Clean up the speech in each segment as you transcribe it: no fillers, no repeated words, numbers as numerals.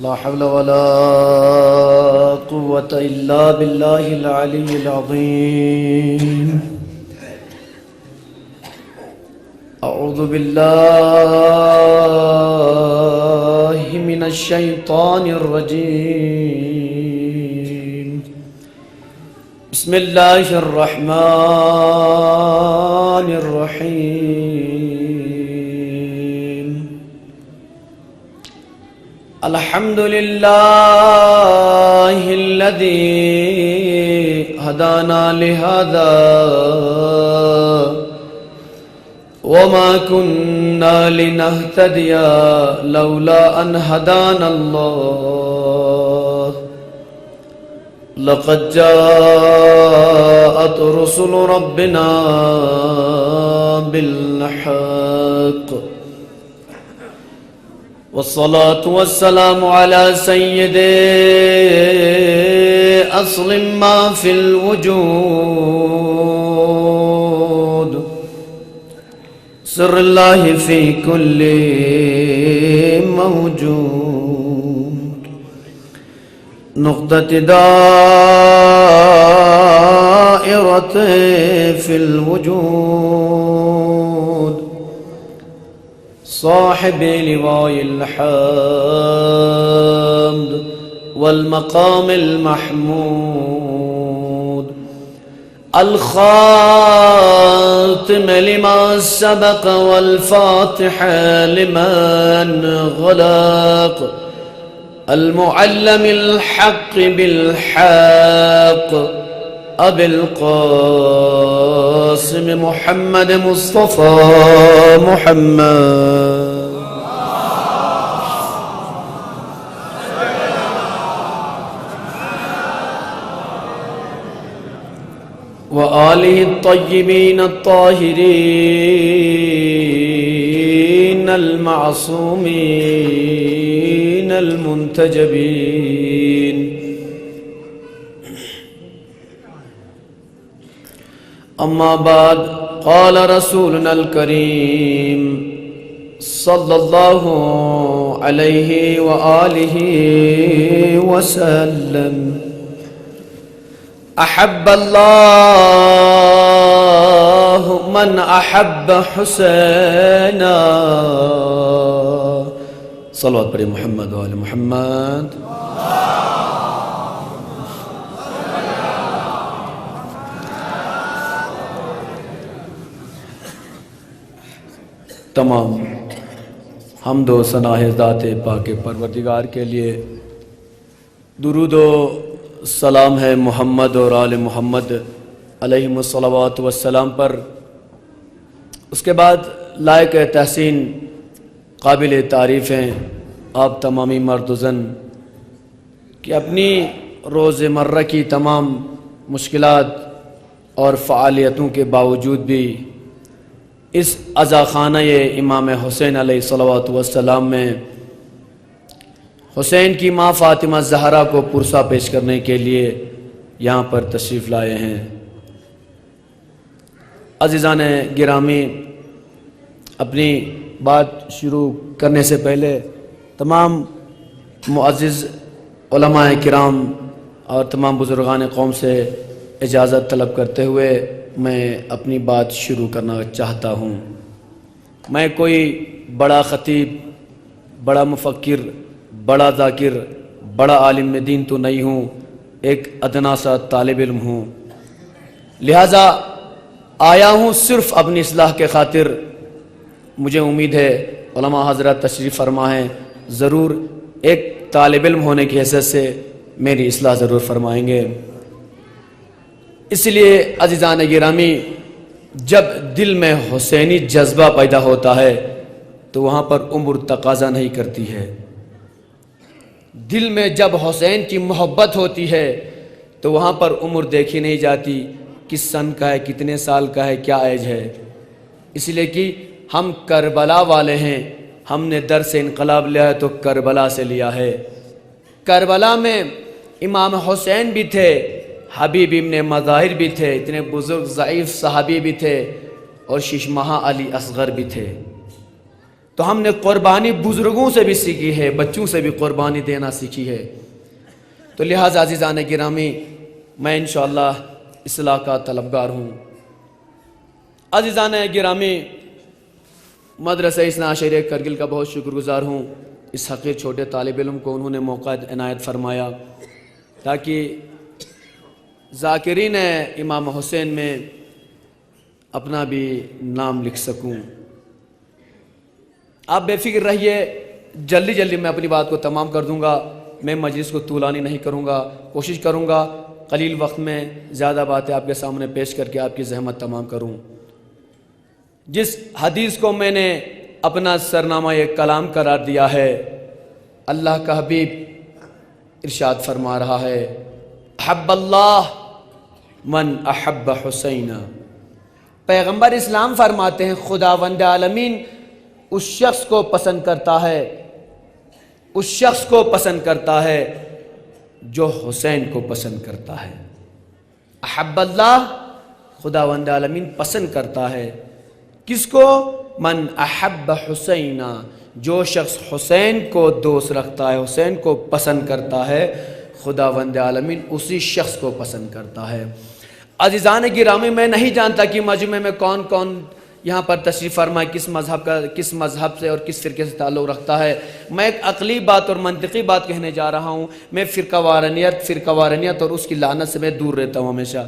لا حول ولا قوة إلا بالله العلي العظيم. أعوذ بالله من الشيطان الرجيم. بسم الله الرحمن الرحيم. الحمد لله الذي هدانا لهذا وما كنا لنهتدي لولا أن هدانا الله. لقد جاءت رسل ربنا بالحق والصلاة والسلام على سيد أصل ما في الوجود، سر الله في كل موجود، نقطة دائرة في الوجود، صاحب لواء الحمد والمقام المحمود، الخاتم لما سبق والفاتح لمن غلق، المعلم الحق بالحق، أبي القاسم محمد مصطفى محمد وآله الطيبين الطاهرين المعصومين المنتجبين. أما بعد، قال رسولنا الكريم صلى الله عليه وآله وسلم: أحب الله من أحب حسينا. صلوات پر محمد وآل محمد. تمام حمد و ثنا ہے ذات پاک پروردگار کے لیے، درود و سلام ہے محمد اور آل محمد علیہم الصلوات والسلام پر. اس کے بعد لائق تحسین قابل تعریف ہیں آپ تمامی مرد و زن کہ اپنی روز مرہ کی تمام مشکلات اور فعالیتوں کے باوجود بھی اس عزا خانہ امام حسین علیہ الصلوات والسلام میں حسین کی ماں فاطمہ زہرا کو پرسہ پیش کرنے کے لیے یہاں پر تشریف لائے ہیں. عزیزان گرامی، اپنی بات شروع کرنے سے پہلے تمام معزز علماء کرام اور تمام بزرگان قوم سے اجازت طلب کرتے ہوئے میں اپنی بات شروع کرنا چاہتا ہوں. میں کوئی بڑا خطیب، بڑا مفکر، بڑا ذاکر، بڑا عالم دین تو نہیں ہوں، ایک ادنا سا طالب علم ہوں. لہٰذا آیا ہوں صرف اپنی اصلاح کے خاطر. مجھے امید ہے علماء حضرات تشریف فرما ہیں، ضرور ایک طالب علم ہونے کی حیثیت سے میری اصلاح ضرور فرمائیں گے. اس لیے عزیزان گرامی، جب دل میں حسینی جذبہ پیدا ہوتا ہے تو وہاں پر عمر تقاضا نہیں کرتی ہے. دل میں جب حسین کی محبت ہوتی ہے تو وہاں پر عمر دیکھی نہیں جاتی، کس سن کا ہے، کتنے سال کا ہے، کیا ایج ہے. اس لیے کہ ہم کربلا والے ہیں، ہم نے درس انقلاب لیا ہے تو کربلا سے لیا ہے. کربلا میں امام حسین بھی تھے، حبیب ابن مظاہر بھی تھے، اتنے بزرگ ضعیف صحابی بھی تھے، اور شش ماہ علی اصغر بھی تھے. تو ہم نے قربانی بزرگوں سے بھی سیکھی ہے، بچوں سے بھی قربانی دینا سیکھی ہے۔ تو لہٰذا عزیزان گرامی، میں انشاءاللہ اصلاح کا طلبگار ہوں۔ عزیزان گرامی، مدرسہ اثنا عشریہ کرگل کا بہت شکر گزار ہوں، اس حقیر چھوٹے طالب علم کو انہوں نے موقع عنایت فرمایا تاکہ ذاکرین امام حسین میں اپنا بھی نام لکھ سکوں۔ آپ بے فکر رہیے، جلدی جلدی میں اپنی بات کو تمام کر دوں گا، میں مجلس کو طولانی نہیں کروں گا، کوشش کروں گا قلیل وقت میں زیادہ باتیں آپ کے سامنے پیش کر کے آپ کی زحمت تمام کروں۔ جس حدیث کو میں نے اپنا سرنامہ ایک کلام قرار دیا ہے، اللہ کا حبیب ارشاد فرما رہا ہے، احب اللہ من احب حسین۔ پیغمبر اسلام فرماتے ہیں خداوند عالمین اس شخص کو پسند کرتا ہے، اس شخص کو پسند کرتا ہے جو حسین کو پسند کرتا ہے۔ احب اللہ، خداوند عالمین پسند کرتا ہے کس کو؟ من احب حسین، جو شخص حسین کو دوست رکھتا ہے، حسین کو پسند کرتا ہے، خداوند عالمین اسی شخص کو پسند کرتا ہے۔ عزیزان گرامی، میں نہیں جانتا کہ مجمع میں کون کون یہاں پر تشریف فرما کس مذہب سے اور کس فرقے سے تعلق رکھتا ہے۔ میں ایک عقلی بات اور منطقی بات کہنے جا رہا ہوں۔ میں فرقہ وارانیت اور اس کی لعنت سے میں دور رہتا ہوں ہمیشہ۔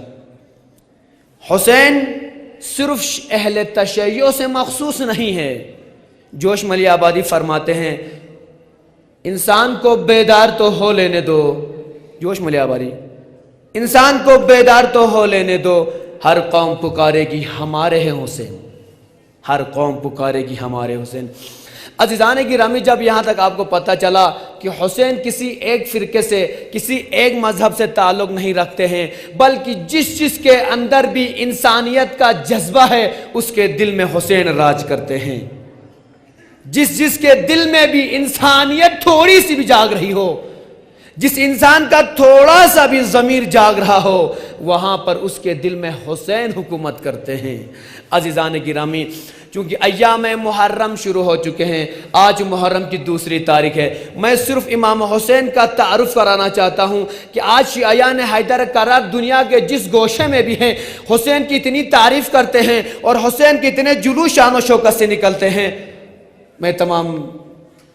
حسین صرف اہل تشیع سے مخصوص نہیں ہے۔ جوش ملی آبادی فرماتے ہیں انسان کو بیدار تو ہو لینے دو، جوش ملی آبادی، انسان کو بیدار تو ہو لینے دو، ہر قوم پکارے گی ہمارے ہیں حسین، ہر قوم پکارے گی ہمارے حسین۔ عزیزان گرامی، جب یہاں تک آپ کو پتہ چلا کہ حسین کسی ایک فرقے سے، کسی ایک مذہب سے تعلق نہیں رکھتے ہیں، بلکہ جس کے اندر بھی انسانیت کا جذبہ ہے اس کے دل میں حسین راج کرتے ہیں، جس کے دل میں بھی انسانیت تھوڑی سی بھی جاگ رہی ہو، جس انسان کا تھوڑا سا بھی ضمیر جاگ رہا ہو، وہاں پر اس کے دل میں حسین حکومت کرتے ہیں۔ عزیزان گرامی، چونکہ ایام محرم شروع ہو چکے ہیں، آج محرم کی 2 تاریخ ہے، میں صرف امام حسین کا تعارف کرانا چاہتا ہوں کہ آج شیعیان حیدر کرار دنیا کے جس گوشے میں بھی ہیں، حسین کی اتنی تعریف کرتے ہیں اور حسین کے اتنے جلوس شان و شوکت سے نکلتے ہیں۔ میں تمام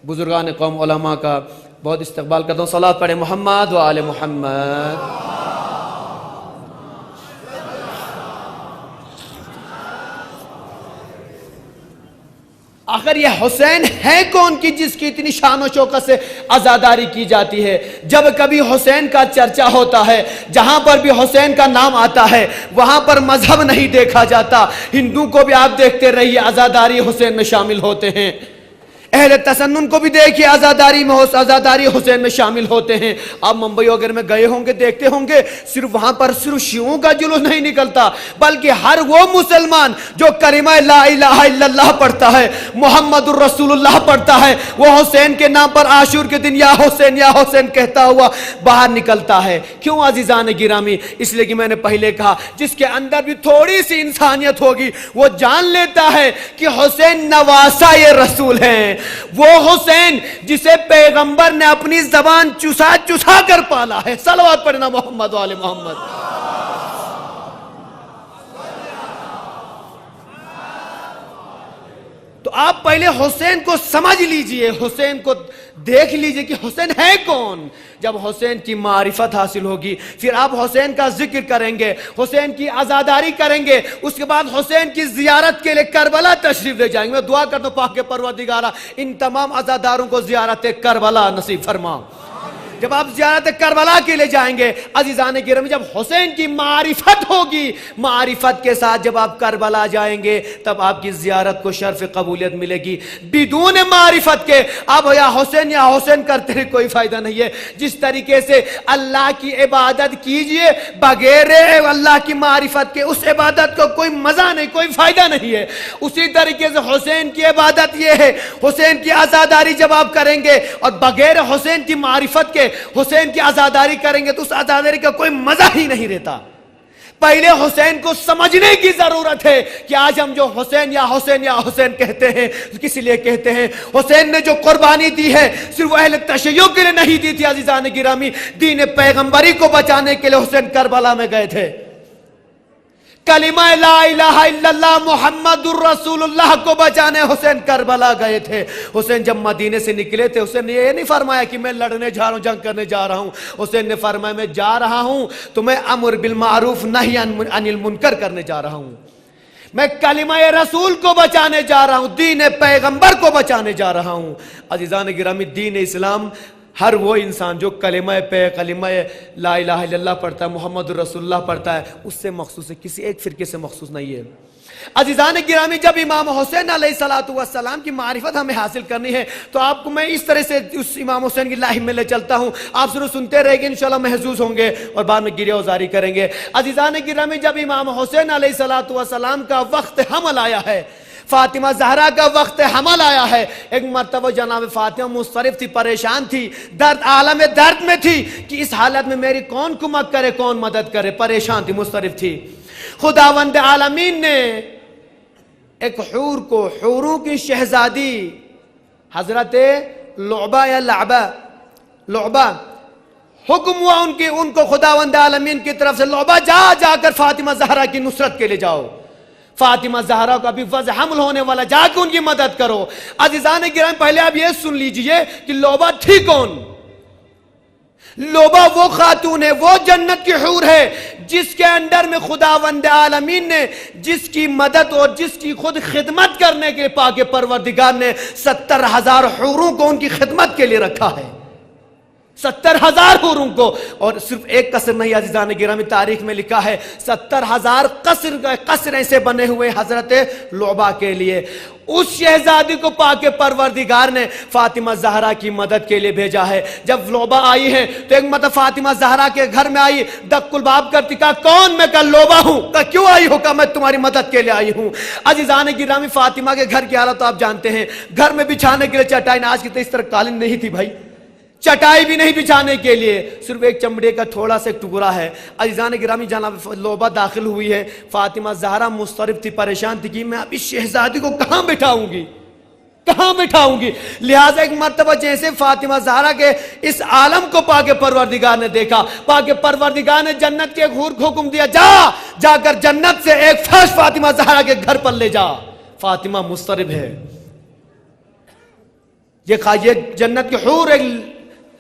بزرگان قوم علماء کا بہت استقبال کرتا ہوں۔ صلوات پڑھیں محمد و آل محمد۔ آخر یہ حسین ہے کون کی جس کی اتنی شان و شوکت سے عزاداری کی جاتی ہے؟ جب کبھی حسین کا چرچا ہوتا ہے، جہاں پر بھی حسین کا نام آتا ہے وہاں پر مذہب نہیں دیکھا جاتا۔ ہندو کو بھی آپ دیکھتے رہیے عزاداری حسین میں شامل ہوتے ہیں، اہل تسنن کو بھی دیکھیے عزاداری حسین میں شامل ہوتے ہیں۔ آپ ممبئی وغیرہ میں گئے ہوں گے، دیکھتے ہوں گے صرف وہاں پر صرف شیعوں کا جلوس نہیں نکلتا، بلکہ ہر وہ مسلمان جو کلمہ لا الہ الا اللہ پڑھتا ہے، محمد الرسول اللہ پڑھتا ہے، وہ حسین کے نام پر عاشور کے دن یا حسین کہتا ہوا باہر نکلتا ہے۔ کیوں عزیزان گرامی؟ اس لیے کہ میں نے پہلے کہا جس کے اندر بھی تھوڑی سی انسانیت ہوگی وہ جان لیتا ہے کہ حسین نواسہ رسول ہیں، وہ حسین جسے پیغمبر نے اپنی زبان چسا کر پالا ہے۔ صلوات پڑھنا محمد و آل محمد۔ تو آپ پہلے حسین کو سمجھ لیجئے، حسین کو دیکھ لیجئے کہ حسین ہے کون۔ جب حسین کی معرفت حاصل ہوگی پھر آپ حسین کا ذکر کریں گے، حسین کی عزاداری کریں گے، اس کے بعد حسین کی زیارت کے لئے کربلا تشریف لے جائیں گے۔ میں دعا کرتا ہوں پاک پروردگارہ ان تمام عزاداروں کو زیارت کربلا نصیب فرما۔ جب آپ زیارت کربلا کے لے جائیں گے عزیزان گرامی، جب حسین کی معرفت ہوگی، معرفت کے ساتھ جب آپ کربلا جائیں گے تب آپ کی زیارت کو شرف قبولیت ملے گی۔ بدون معرفت کے آپ یا حسین کرتے رہے کوئی فائدہ نہیں ہے۔ جس طریقے سے اللہ کی عبادت کیجئے بغیر اللہ کی معرفت کے، اس عبادت کو کوئی مزہ نہیں، کوئی فائدہ نہیں ہے۔ اسی طریقے سے حسین کی عبادت یہ ہے، حسین کی عزاداری جب آپ کریں گے اور بغیر حسین کی معرفت کے حسین کی عزاداری کریں گے تو اس عزاداری کا کوئی مزہ ہی نہیں رہتا۔ پہلے حسین کو سمجھنے کی ضرورت ہے کہ آج ہم جو حسین یا حسین یا حسین کہتے ہیں کس لیے کہتے ہیں؟ حسین نے جو قربانی دی ہے صرف اہل تشیع کے لیے نہیں دی تھی عزیزان گرامی، دین پیغمبری کو بچانے کے لیے حسین کربلا میں گئے تھے، کلمہ لا الہ الا اللہ محمد الرسول اللہ کو بچانے حسین کربلا گئے تھے۔ حسین جب مدینے سے نکلے تھے حسین نے یہ نہیں فرمایا کہ میں لڑنے جا رہا ہوں، جنگ کرنے جا رہا ہوں، حسین نے فرمایا میں جا رہا ہوں تو میں امر بالمعروف نہی عن المنکر کرنے جا رہا ہوں، میں کلمہ رسول کو بچانے جا رہا ہوں، دین پیغمبر کو بچانے جا رہا ہوں۔ عزیزان گرامی، دین اسلام ہر وہ انسان جو کلمہ لا الہ الا اللہ پڑھتا ہے، محمد رسول اللہ پڑھتا ہے، اس سے مخصوص ہے، کسی ایک فرقے سے مخصوص نہیں ہے۔ عزیزان گرامی، جب امام حسین علیہ السلام کی معرفت ہمیں حاصل کرنی ہے تو آپ کو میں اس طرح سے اس امام حسین کی لاہم میں لے چلتا ہوں، آپ ضرور سنتے رہے گے، انشاءاللہ محظوظ ہوں گے اور بعد میں گریہ وزاری کریں گے۔ عزیزان گرامی، جب امام حسین علیہ السلام کا وقت حمل آیا ہے، فاطمہ زہرا کا وقت حمل آیا ہے، ایک مرتبہ جناب فاطمہ مضطرب تھی، پریشان تھی، عالم درد میں تھی کہ اس حالت میں میری کون کمک کرے، کون مدد کرے، پریشان تھی، مضطرب تھی۔ خداوند عالمین نے ایک حور کو، حوروں کی شہزادی حضرت لعبہ یا لعبہ حکم ہوا ان کو خداوند عالمین کی طرف سے، لعبہ جا کر فاطمہ زہرا کی نصرت کے لے جاؤ، فاطمہ زہرا کو ابھی وضع حمل ہونے والا، جا کے ان کی مدد کرو۔ عزیزان گرامی، پہلے آپ یہ سن لیجئے کہ لعبہ تھی کون؟ لعبہ وہ خاتون ہے، وہ جنت کی حور ہے جس کے اندر میں خداوند عالمین نے جس کی مدد اور جس کی خود خدمت کرنے کے پاک پروردگار نے 70,000 حوروں کو ان کی خدمت کے لیے رکھا ہے، 70,000 حوروں کو، اور صرف ایک قصر نہیں عزیزان گرامی، تاریخ میں لکھا ہے 70,000 قصر ایسے بنے ہوئے حضرت لعبہ کے لیے۔ اس شہزادی کو پاک پروردگار نے فاطمہ زہرا کی مدد کے لیے بھیجا ہے۔ جب لعبہ آئی ہے تو ایک مرتبہ فاطمہ زہرا کے گھر میں آئی، دق الباب کرتی، کہا کون؟ میں کہا لعبہ ہوں۔ کہا کیوں آئی ہو؟ کہا میں تمہاری مدد کے لیے آئی ہوں۔ عزیزان گرامی، فاطمہ کے گھر کی حالت آپ جانتے ہیں، گھر میں بچھانے کے لیے چٹائی، آج کی تو اس طرح قالین نہیں تھی بھائی، چٹائی بھی نہیں بچھانے کے لیے، صرف ایک چمڑے کا تھوڑا سا ایک ٹکڑا ہے۔ عزیزان گرامی، جناب لعبہ داخل ہوئی ہے، فاطمہ زہرا مضطرب تھی، پریشان تھی کہ میں اب اس شہزادی کو کہاں بٹھاؤں گی، لہٰذا ایک مرتبہ جیسے فاطمہ زہرا کے اس عالم کو پاک پروردگار نے دیکھا، پاک پروردگار نے جنت کے ایک حور کو حکم دیا، جا کر جنت سے ایک فرش فاطمہ زہرا کے گھر پر لے جا، فاطمہ مضطرب ہے۔ یہ جنت کی حور ایک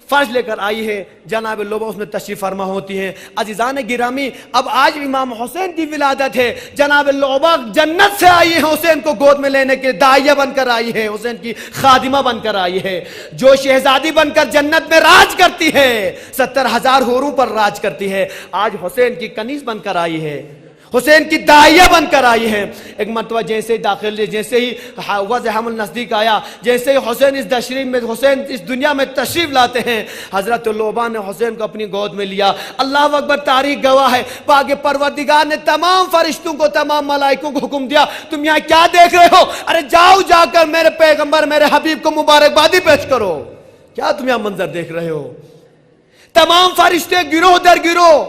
فرش لے کر آئی ہے، جناب لعبہ اس میں تشریف فرما ہوتی ہیں۔ عزیزان گرامی، اب آج امام حسین کی ولادت ہے، جناب لعبہ جنت سے آئی ہے، حسین کو گود میں لینے کے داعیہ بن کر آئی ہے، حسین کی خادمہ بن کر آئی ہے، جو شہزادی بن کر جنت میں راج کرتی ہے، 70,000 حوروں پر راج کرتی ہے، آج حسین کی کنیز بن کر آئی ہے، حسین کی داعیہ بن کر آئی ہے۔ ایک مرتبہ جیسے ہی وضع حمل نزدیک آیا، جیسے ہی حسین اس دنیا میں تشریف لاتے ہیں، حضرت لعبہ نے حسین کو اپنی گود میں لیا۔ اللہ اکبر، تاریخ گواہ ہے، پاک پروردگار نے تمام فرشتوں کو، تمام ملائکوں کو حکم دیا، تم یہاں کیا دیکھ رہے ہو؟ ارے جا کر میرے پیغمبر، میرے حبیب کو مبارکبادی پیش کرو۔ کیا تم یہاں منظر دیکھ رہے ہو؟ تمام فرشتے گروہ در گروہ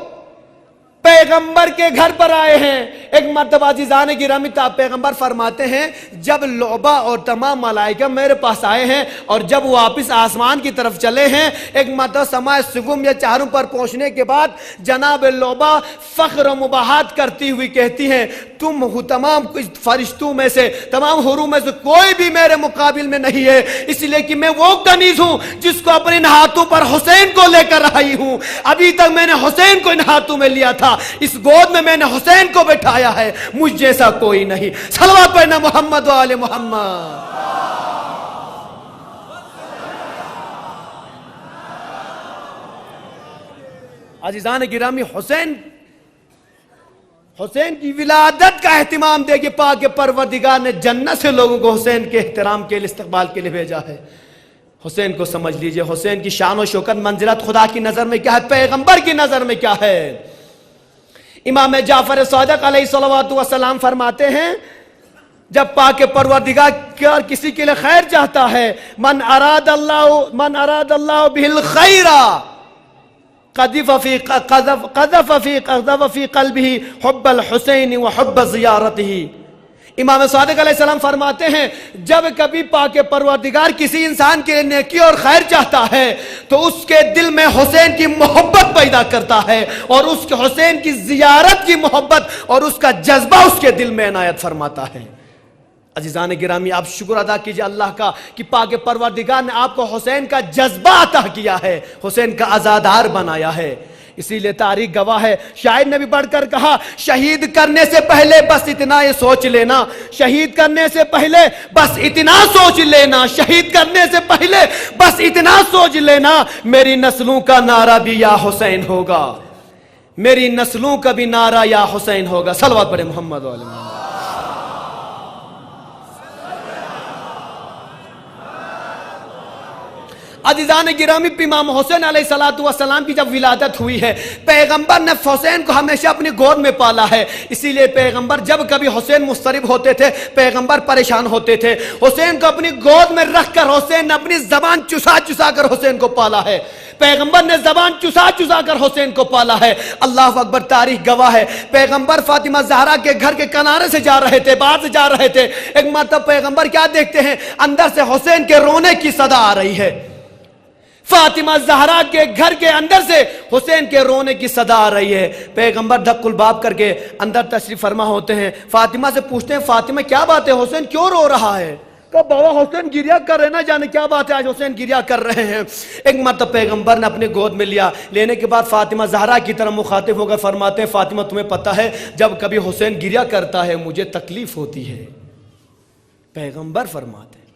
پیغمبر کے گھر پر آئے ہیں۔ ایک مرتبہ عزیزان گرامی، پیغمبر فرماتے ہیں جب لعبہ اور تمام ملائکہ میرے پاس آئے ہیں اور جب واپس آسمان کی طرف چلے ہیں، ایک مرتبہ سماء سوم یا چاروں پر پہنچنے کے بعد جناب لعبہ فخر و مباحات کرتی ہوئی کہتی ہیں، تم تمام فرشتوں میں سے، تمام حوروں میں سے کوئی بھی میرے مقابل میں نہیں ہے، اس لیے کہ میں وہ کنیز ہوں جس کو اپنے ان ہاتھوں پر حسین کو لے کر آئی ہوں۔ ابھی تک میں نے حسین کو ان ہاتھوں میں لیا تھا، اس گود میں نے حسین کو بٹھایا ہے، مجھ جیسا کوئی نہیں۔ صلوات پڑھنا محمد و آل محمد۔ عزیزان گرامی، حسین کی ولادت کا اہتمام دے کہ پاک پروردگار نے جنت سے لوگوں کو حسین کے احترام کے لیے، استقبال کے لیے بھیجا ہے۔ حسین کو سمجھ لیجئے، حسین کی شان و شوکت، منزلت خدا کی نظر میں کیا ہے، پیغمبر کی نظر میں کیا ہے۔ امام جعفر صادق علیہ الصلوۃ والسلام فرماتے ہیں، جب پاک پروردگار کسی کے لیے خیر چاہتا ہے، من اراد اللہ بہ الخیر قذف في قلبه حب الحسین وحب زیارته۔ امام صادق علیہ السلام فرماتے ہیں جب کبھی پاک پروردگار کسی انسان کے نیکی اور خیر چاہتا ہے تو اس کے دل میں حسین کی محبت پیدا کرتا ہے اور اس کے حسین کی زیارت کی محبت اور اس کا جذبہ اس کے دل میں عنایت فرماتا ہے۔ عزیزان گرامی، آپ شکر ادا کیجئے اللہ کا کہ پاک پروردگار نے آپ کو حسین کا جذبہ عطا کیا ہے، حسین کا عزادار بنایا ہے۔ اسی لیے تاریخ گواہ ہے، شاعر نے بھی بڑھ کر کہا شہید کرنے سے پہلے بس اتنا یہ سوچ لینا، شہید کرنے سے پہلے بس اتنا سوچ لینا، شہید کرنے سے پہلے بس اتنا سوچ لینا، میری نسلوں کا نعرہ بھی یا حسین ہوگا، میری نسلوں کا بھی نعرہ یا حسین ہوگا۔ صلوات پڑھیں محمد و آل محمد۔ عزیزان گرامی، امام حسین علیہ السلام کی جب ولادت ہوئی ہے، پیغمبر نے حسین کو ہمیشہ اپنی گود میں پالا ہے۔ اسی لیے پیغمبر جب کبھی حسین مضطرب ہوتے تھے، پیغمبر پریشان ہوتے تھے، حسین کو اپنی گود میں رکھ کر حسین نے اپنی زبان چسا چسا کر حسین کو پالا ہے۔ پیغمبر نے زبان چسا چسا کر حسین کو پالا ہے۔ اللہ اکبر، تاریخ گواہ ہے، پیغمبر فاطمہ زہرا کے گھر کے کنارے سے جا رہے تھے، باہر سے جا رہے تھے، ایک مرتبہ پیغمبر کیا دیکھتے ہیں، اندر سے حسین کے رونے کی صدا آ رہی ہے۔ فاطمہ زہرا کے گھر کے اندر سے حسین کے رونے کی صدا آ رہی ہے۔ پیغمبر دھک الباب کر کے اندر تشریف فرما ہوتے ہیں، فاطمہ سے پوچھتے ہیں فاطمہ کیا بات ہے، حسین کیوں رو رہا ہے؟ کہ بابا حسین گریہ کر رہے، نہ جانے کیا بات ہے آج حسین گریہ کر رہے ہیں۔ ایک مرتبہ پیغمبر نے اپنے گود میں لیا، لینے کے بعد فاطمہ زہرا کی طرح مخاطب ہو کر فرماتے ہیں فاطمہ تمہیں پتہ ہے جب کبھی حسین گریہ کرتا ہے مجھے تکلیف ہوتی ہے۔ پیغمبر فرماتے ہیں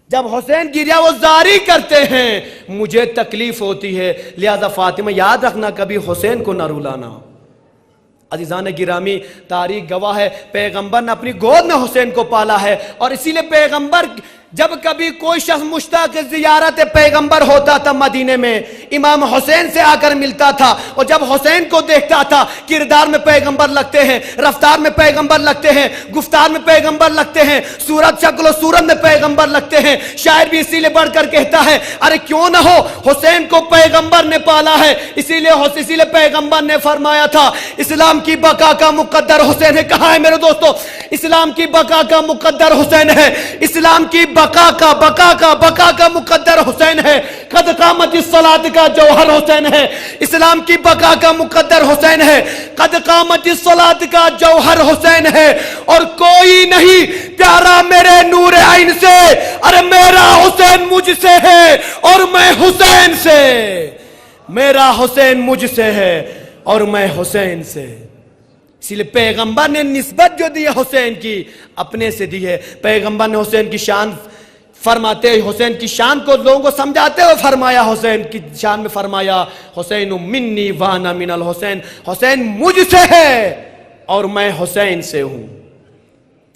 جب حسین گریہ وہ زاری کرتے ہیں مجھے تکلیف ہوتی ہے، لہذا فاطمہ یاد رکھنا کبھی حسین کو نہ رلانا۔ عزیزان گرامی، تاریخ گواہ ہے، پیغمبر نے اپنی گود میں حسین کو پالا ہے، اور اسی لیے پیغمبر جب کبھی کوئی شخص مشتاق زیارت پیغمبر ہوتا تھا مدینے میں، امام حسین سے آ کر ملتا تھا، اور جب حسین کو دیکھتا تھا کردار میں پیغمبر لگتے ہیں، رفتار میں پیغمبر لگتے ہیں، گفتار میں پیغمبر لگتے ہیں، صورت شکل و صورت میں پیغمبر لگتے ہیں۔ شاعر بھی اسی لیے بڑھ کر کہتا ہے ارے کیوں نہ ہو حسین کو پیغمبر نے پالا ہے، اسی لیے پیغمبر نے فرمایا تھا اسلام کی بقا کا مقدر حسین ہے۔ کہاں ہے میرے دوستو؟ اسلام کی بقا کا مقدر حسین ہے، اسلام کی بقا کا مقدر حسین ہے۔ قد قامت الصلاۃ کا جوہر حسین ہے، اسلام کی بقا کا مقدر حسین ہے، قد قامت الصلاۃ کا جوہر حسین ہے، اور کوئی نہیں پیارا میرے نور عین سے، ارے میرا حسین مجھ سے ہے اور میں حسین سے، میرا حسین مجھ سے ہے اور میں حسین سے۔ اسی لیے پیغمبر نے نسبت جو دی ہے حسین کی اپنے سے دی ہے۔ پیغمبر نے حسین کی شان فرماتے حسین کی شان کو لوگوں کو سمجھاتے ہوئے فرمایا، حسین کی شان میں فرمایا حسین منی وانا من الحسین، حسین مجھ سے ہے اور میں حسین سے ہوں۔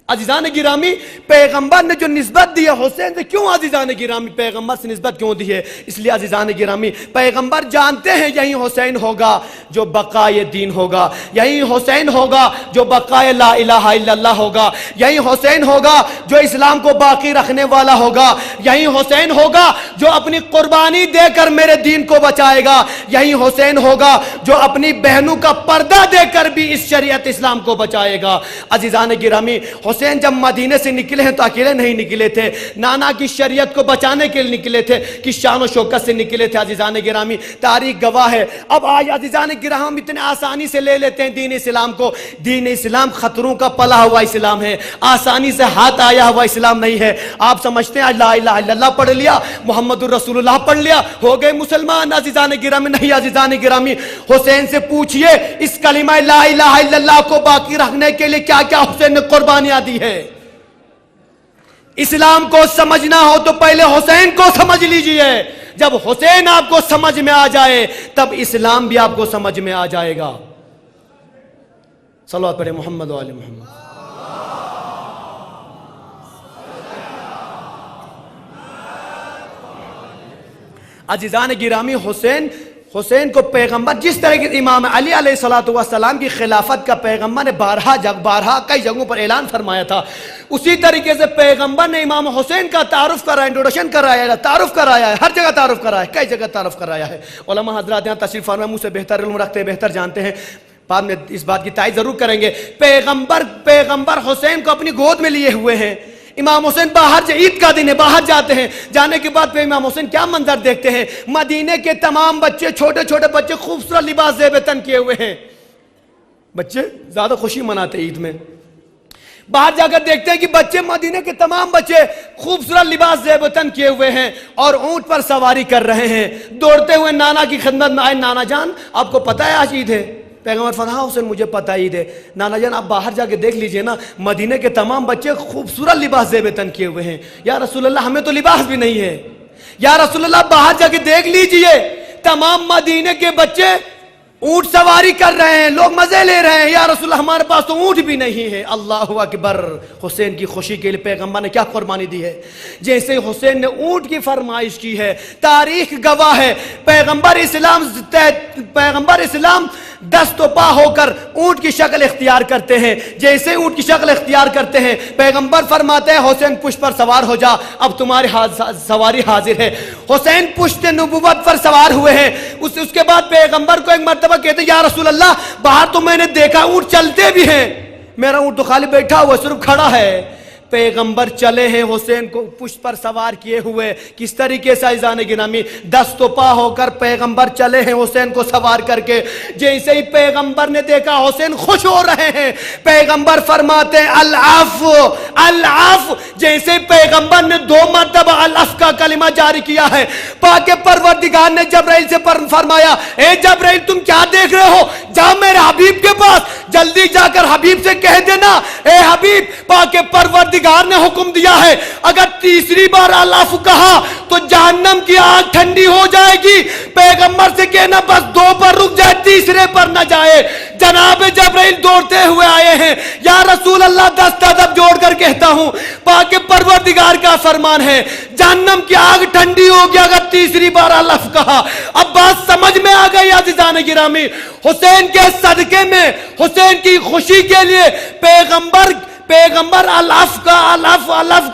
عزیزان گرامی، پیغمبر نے جو نسبت دی ہے حسین سے، کیوں عزیزان گرامی پیغمبر سے نسبت کیوں دی ہے؟ اس لیے عزیزان گرامی پیغمبر جانتے ہیں یہی حسین ہوگا جو بقائے دین ہوگا، یہی حسین ہوگا جو بقائے لا الہ الا اللہ ہوگا، یہی حسین ہوگا جو اسلام کو باقی رکھنے والا ہوگا، یہی حسین ہوگا جو اپنی قربانی دے کر میرے دین کو بچائے گا، یہی حسین ہوگا جو اپنی بہنوں کا پردہ دے کر بھی اس شریعت اسلام کو بچائے گا۔ عزیزان گرامی، حسین جب مدینے سے نکلے ہیں تو اکیلے نہیں نکلے تھے، نانا کی شریعت کو بچانے کے لیے نکلے تھے، کہ شان و شوکت سے نکلے تھے۔ عزیزان گرامی، تاریخ گواہ ہے۔ اب آج عزیزان گرامی اتنے آسانی سے لے لیتے ہیں دین اسلام کو، دین اسلام خطروں کا پلا ہوا اسلام ہے، آسانی سے ہاتھ آیا ہوا اسلام نہیں ہے۔ آپ سمجھتے ہیں لا الہ الا اللہ پڑھ لیا، محمد الرسول اللہ پڑھ لیا، ہو گئے مسلمان؟ عزیزان گرامی نہیں، عزیزان گرامی حسین سے پوچھئے اس کلمہ لا الہ الا اللہ کو باقی رکھنے کے لیے کیا کیا حسین نے قربانیاں دی ہے۔ اسلام کو سمجھنا ہو تو پہلے حسین کو سمجھ لیجئے، جب حسین آپ کو سمجھ میں آ جائے تب اسلام بھی آپ کو سمجھ میں آ جائے گا۔ صلوات پڑھیں محمد و آل محمد۔ عزیزان گرامی، حسین کو پیغمبر جس طرح کے امام علی علیہ السلام کی خلافت کا پیغمبر نے بارہا کئی جگہوں پر اعلان فرمایا تھا، اسی طریقے سے پیغمبر نے امام حسین کا تعارف کرایا، انٹروڈکشن کرایا، تعارف کرایا ہے، ہر جگہ تعارف کرایا ہے، کئی جگہ تعارف کرایا ہے۔ علماء حضرات یہاں تشریف فرما مجھ سے بہتر علم رکھتے ہیں، بہتر جانتے ہیں، بعد میں اس بات کی تائید ضرور کریں گے۔ پیغمبر حسین کو اپنی گود میں لیے ہوئے ہیں۔ امام حسین باہر عید کا دن ہے، باہر جاتے ہیں، جانے کے بعد پھر امام حسین کیا منظر دیکھتے ہیں، مدینے کے تمام بچے، چھوٹے چھوٹے بچے خوبصورت لباس زیب تن کیے ہوئے ہیں، بچے زیادہ خوشی مناتے عید میں، باہر جا کر دیکھتے ہیں کہ بچے، مدینے کے تمام بچے خوبصورت لباس زیب تن کیے ہوئے ہیں اور اونٹ پر سواری کر رہے ہیں، دوڑتے ہوئے نانا کی خدمت میں آئے، نانا جان آپ کو پتہ ہے آج عید ہے؟ پیغمبر فرمایا حسین مجھے پتہ عید ہے، نانا جان آپ باہر جا کے دیکھ لیجئے نا، مدینے کے تمام بچے خوبصورت لباس زیب تن کیے ہوئے ہیں۔ یا رسول اللہ ہمیں تو لباس بھی نہیں ہے۔ یا رسول اللہ باہر جا کے دیکھ لیجئے، تمام مدینے کے بچے اونٹ سواری کر رہے ہیں، لوگ مزے لے رہے ہیں، یا رسول اللہ ہمارے پاس تو اونٹ بھی نہیں ہے۔ اللہ اکبر! حسین کی خوشی کے لیے پیغمبر نے کیا قربانی دی ہے، جیسے حسین نے اونٹ کی فرمائش کی ہے، تاریخ گواہ ہے، پیغمبر اسلام دست و پا ہو کر اونٹ کی شکل اختیار کرتے ہیں، جیسے اونٹ کی شکل اختیار کرتے ہیں پیغمبر فرماتے ہیں حسین پشت پر سوار ہو جا، اب تمہاری سواری حاضر ہے۔ حسین پشت نبوت پر سوار ہوئے ہیں، اس کے بعد پیغمبر کو ایک مرتبہ کہتے ہیں یا رسول اللہ باہر تو میں نے دیکھا اونٹ چلتے بھی ہیں، میرا اونٹ تو خالی بیٹھا ہوا صرف کھڑا ہے۔ پیغمبر چلے ہیں حسین کو پشت پر سوار کیے ہوئے، کس طریقے سے عزیزان گرامی دست و پا ہو کر پیغمبر چلے ہیں حسین کو سوار کر کے، جیسے ہی پیغمبر نے دیکھا حسین خوش ہو رہے ہیں، پیغمبر فرماتے ہیں العفو العفو، جیسے پیغمبر نے 2 مرتبہ العفو کا کلمہ جاری کیا ہے، پاک پروردگار نے جبرائیل سے فرمایا اے جبرائیل تم کیا دیکھ رہے ہو، جا میرے حبیب کے پاس، جلدی جا کر حبیب سے کہہ دینا اے حبیب پاک پروردگار نے حکم دیا ہے اگر تیسری بار العفو کہا تو جہنم کی آگ ٹھنڈی ہو جائے گی، پیغمبر سے کہنا بس 2 پر رک جائے تیسرے پر نہ جائے۔ جناب جبرائیل دوڑتے ہوئے آئے ہیں، یا رسول اللہ دست ادب جوڑ کر کہتا ہوں پاک پروردگار کا فرمان ہے جہنم کی آگ ٹھنڈی ہوگی اگر تیسری بار العفو کہا۔ اب بات سمجھ میں آ گئی عزیزان گرامی، حسین کے صدقے میں، حسین کی خوشی کے لیے پیغمبر العفو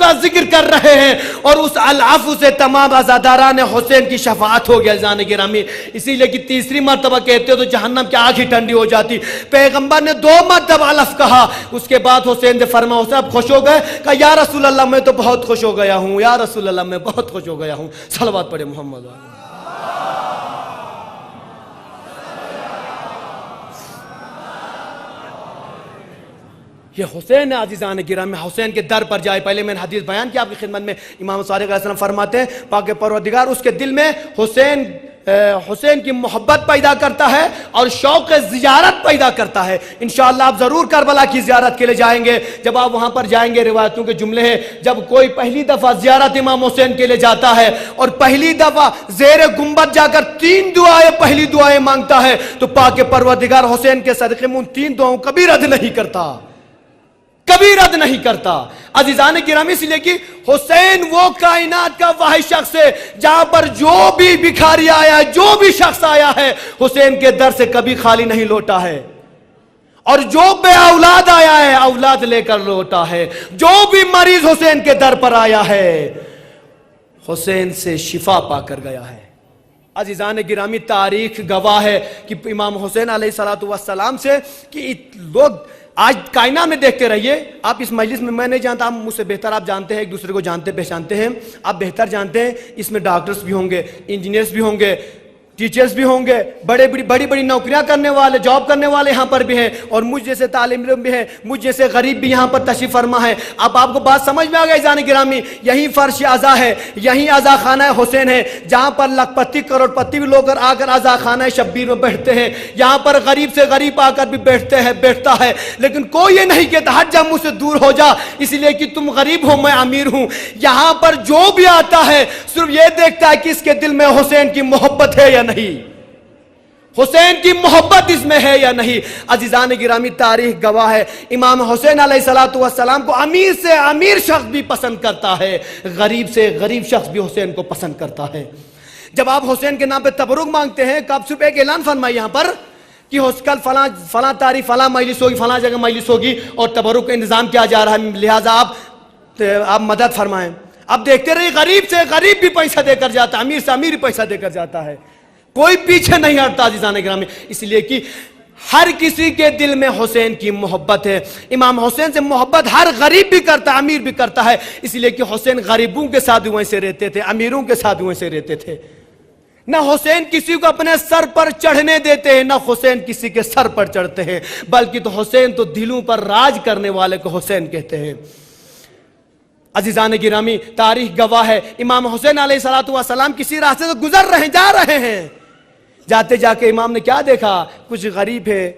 کا ذکر کر رہے ہیں، اور اس العفو سے تمام عزاداران حسین کی شفاعت ہو گیا عزیزان گرامی، اسی لیے کہ تیسری مرتبہ کہتے تو جہنم کی آگ ہی ٹھنڈی ہو جاتی۔ پیغمبر نے 2 مرتبہ العفو کہا، اس کے بعد حسین سے فرمایا حسین اب خوش ہو گئے؟ کہا یا رسول اللہ میں تو بہت خوش ہو گیا ہوں، یا رسول اللہ میں بہت خوش ہو گیا ہوں۔ صلوات پڑھے محمد۔ یہ حسین عزیزان گرامی، حسین کے در پر جائے، پہلے میں نے حدیث بیان کیا آپ کی خدمت میں، امام صادق علیہ السلام فرماتے ہیں پاک پروردگار اس کے دل میں حسین کی محبت پیدا کرتا ہے اور شوق زیارت پیدا کرتا ہے۔ انشاءاللہ آپ ضرور کربلا کی زیارت کے لیے جائیں گے، جب آپ وہاں پر جائیں گے روایتوں کے جملے ہیں جب کوئی پہلی دفعہ زیارت امام حسین کے لیے جاتا ہے اور پہلی دفعہ زیر گنبد جا کر 3 دعائیں پہلی دعائیں مانگتا ہے تو پاک پروردگار حسین کے صدقے میں ان 3 دعاؤں کبھی رد نہیں کرتا، کبھی رد نہیں کرتا۔ عزیزان گرامی اس لیے کہ حسین وہ کائنات کا واحد شخص ہے جہاں پر جو بھی بھکاری آیا ہے، جو بھی شخص آیا ہے حسین کے در سے کبھی خالی نہیں لوٹا ہے، اور جو بے اولاد آیا ہے اولاد لے کر لوٹا ہے، جو بھی مریض حسین کے در پر آیا ہے حسین سے شفا پا کر گیا ہے۔ عزیزان گرامی تاریخ گواہ ہے کہ امام حسین علیہ السلام سے کہ لوگ آج کائنات میں دیکھتے رہیے، آپ اس مجلس میں نہیں جانتا، آپ مجھ سے بہتر آپ جانتے ہیں، ایک دوسرے کو جانتے پہچانتے ہیں، آپ بہتر جانتے ہیں اس میں ڈاکٹرز بھی ہوں گے، انجینئرز بھی ہوں گے، ٹیچرز بھی ہوں گے، بڑی نوکریاں کرنے والے، جاب کرنے والے یہاں پر بھی ہیں، اور مجھ جیسے طالب علم بھی ہیں، مجھ جیسے غریب بھی یہاں پر تشریف فرما ہے۔ اب آپ کو بات سمجھ میں آ گئی عزیزان گرامی، یہی فرش عزا ہے، یہی عزا خانہ حسین ہے جہاں پر لکھپتی کروڑ پتی بھی لوگ آ کر عزا خانہ شبیر میں بیٹھتے ہیں، یہاں پر غریب سے غریب آ کر بھی بیٹھتا ہے، لیکن کوئی یہ نہیں کہتا ہٹ جا مجھ سے دور ہو جا اس لیے کہ تم غریب ہو میں امیر ہوں۔ یہاں پر جو بھی آتا ہے صرف یہ دیکھتا ہے کہ اس کے دل میں حسین کی محبت ہے یا نہیں، حسین کی محبت اس میں ہے یا نہیں۔ عزیزان گرامی تاریخ گواہ ہے امام حسین علیہ السلام کو امیر سے امیر شخص بھی پسند کرتا ہے، غریب سے غریب شخص بھی حسین کو پسند کرتا ہے۔ جب آپ حسین کے نام پہ تبرک مانگتے ہیں، کب صبح ایک اعلان فرمائے یہاں پر کہ کل فلاں تاریخ فلاں مجلس ہوگی، فلاں جگہ مجلس ہوگی اور تبرک کا انتظام کیا جا رہا ہے، لہٰذا آپ مدد فرمائیں۔ اب دیکھتے رہیے، غریب سے غریب بھی پیسہ دے کر جاتا ہے، امیر سے امیر بھی پیسہ دے کر جاتا ہے، کوئی پیچھے نہیں ہٹتا عزیزان گرامی، اس لیے کہ ہر کسی کے دل میں حسین کی محبت ہے۔ امام حسین سے محبت ہر غریب بھی کرتا ہے، امیر بھی کرتا ہے، اس لیے کہ حسین غریبوں کے ساتھ ویسے رہتے تھے، امیروں کے ساتھ ویسے رہتے تھے۔ نہ حسین کسی کو اپنے سر پر چڑھنے دیتے ہیں، نہ حسین کسی کے سر پر چڑھتے ہیں، بلکہ تو حسین تو دلوں پر راج کرنے والے کو حسین کہتے ہیں۔ عزیزان گرامی، تاریخ گواہ ہے، امام حسین علیہ السلام کسی راستے سے گزر رہے ہیں، جا رہے ہیں، جاتے جا کے امام نے کیا دیکھا؟ کچھ غریب ہے،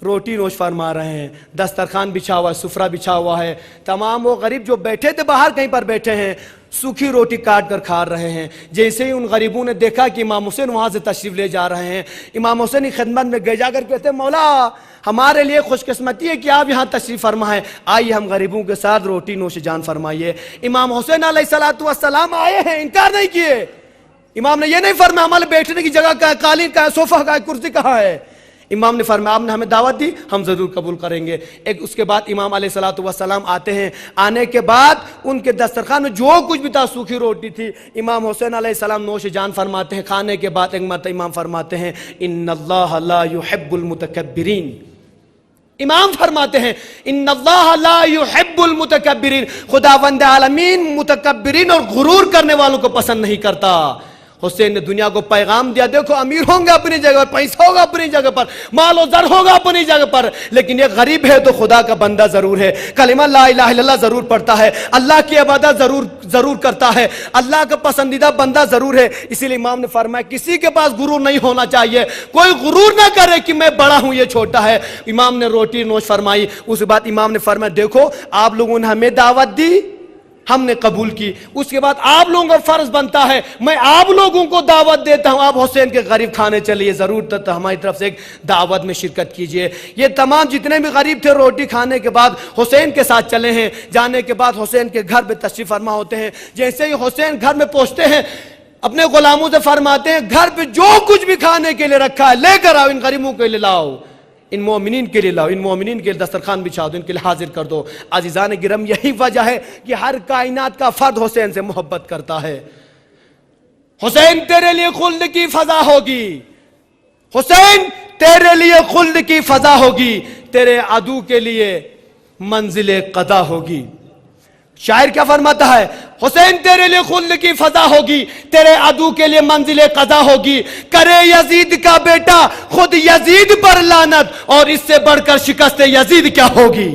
روٹی نوش فرما رہے ہیں، دسترخوان بچھا ہوا ہے، سفرہ بچھا ہوا ہے، تمام وہ غریب جو بیٹھے تھے باہر کہیں پر بیٹھے ہیں، سوکھی روٹی کاٹ کر کھا رہے ہیں۔ جیسے ہی ان غریبوں نے دیکھا کہ امام حسین وہاں سے تشریف لے جا رہے ہیں، امام حسین کی خدمت میں گئے، جا کر کہتے ہیں مولا ہمارے لیے خوش قسمتی ہے کہ آپ یہاں تشریف فرما ہے، آئیے ہم غریبوں کے ساتھ روٹی نوش جان فرمائیے۔ امام حسین علیہ السلام آئے ہیں، انکار نہیں کیے، امام نے یہ نہیں فرمایا ہمارے بیٹھنے کی جگہ کہاں ہے، قالین کہاں ہے، صوفہ کہاں ہے، کرسی کہاں ہے۔ امام نے فرمایا آپ نے ہمیں دعوت دی، ہم ضرور قبول کریں گے۔ اس کے بعد امام علیہ السلام آتے ہیں، آنے کے بعد ان کے دسترخوان میں جو کچھ بھی تھا، سوکھی روٹی تھی، امام حسین علیہ السلام نوش جان فرماتے ہیں۔ کھانے کے بعد ایک مرتبہ امام فرماتے ہیں ان اللہ لا يحب المتکبرین، امام فرماتے ہیں ان اللہ لا يحب المتکبرین، خداوند عالمین متکبرین اور غرور کرنے والوں کو پسند نہیں کرتا۔ حسین نے دنیا کو پیغام دیا، دیکھو امیر ہوں گے اپنی جگہ پر، پیسہ ہوگا اپنی جگہ پر، مال و زر ہوگا اپنی جگہ پر، لیکن یہ غریب ہے تو خدا کا بندہ ضرور ہے، کلمہ لا الہ الا اللہ ضرور پڑھتا ہے، اللہ کی عبادت ضرور کرتا ہے، اللہ کا پسندیدہ بندہ ضرور ہے۔ اسی لیے امام نے فرمایا کسی کے پاس غرور نہیں ہونا چاہیے، کوئی غرور نہ کرے کہ میں بڑا ہوں یہ چھوٹا ہے۔ امام نے روٹی نوش فرمائی، اس کے بعد امام نے فرمایا دیکھو آپ لوگوں نے ہمیں دعوت دی، ہم نے قبول کی، اس کے بعد آپ لوگوں کا فرض بنتا ہے میں آپ لوگوں کو دعوت دیتا ہوں، آپ حسین کے غریب کھانے چلیے، ضرور تو ہماری طرف سے ایک دعوت میں شرکت کیجئے۔ یہ تمام جتنے بھی غریب تھے روٹی کھانے کے بعد حسین کے ساتھ چلے ہیں، جانے کے بعد حسین کے گھر پہ تشریف فرما ہوتے ہیں۔ جیسے ہی حسین گھر میں پہنچتے ہیں، اپنے غلاموں سے فرماتے ہیں گھر پہ جو کچھ بھی کھانے کے لیے رکھا ہے لے کر آؤ، ان غریبوں کے لیے لاؤ، ان مومنین کے لیے لاؤ، ان مومنین کے لیے دسترخوان بچھا دو، ان کے لیے حاضر کر دو۔ عزیزان گرم، یہی وجہ ہے کہ ہر کائنات کا فرد حسین سے محبت کرتا ہے۔ حسین تیرے لیے خلد کی فضا ہوگی، حسین تیرے لیے خلد کی فضا ہوگی، تیرے عدو کے لیے منزل قضا ہوگی۔ شاعر کیا فرماتا ہے؟ حسین تیرے لیے خلد کی فضا ہوگی، تیرے عدو کے لیے منزل قضا ہوگی، کرے یزید کا بیٹا خود یزید پر لعنت، اور اس سے بڑھ کر شکست یزید کیا ہوگی؟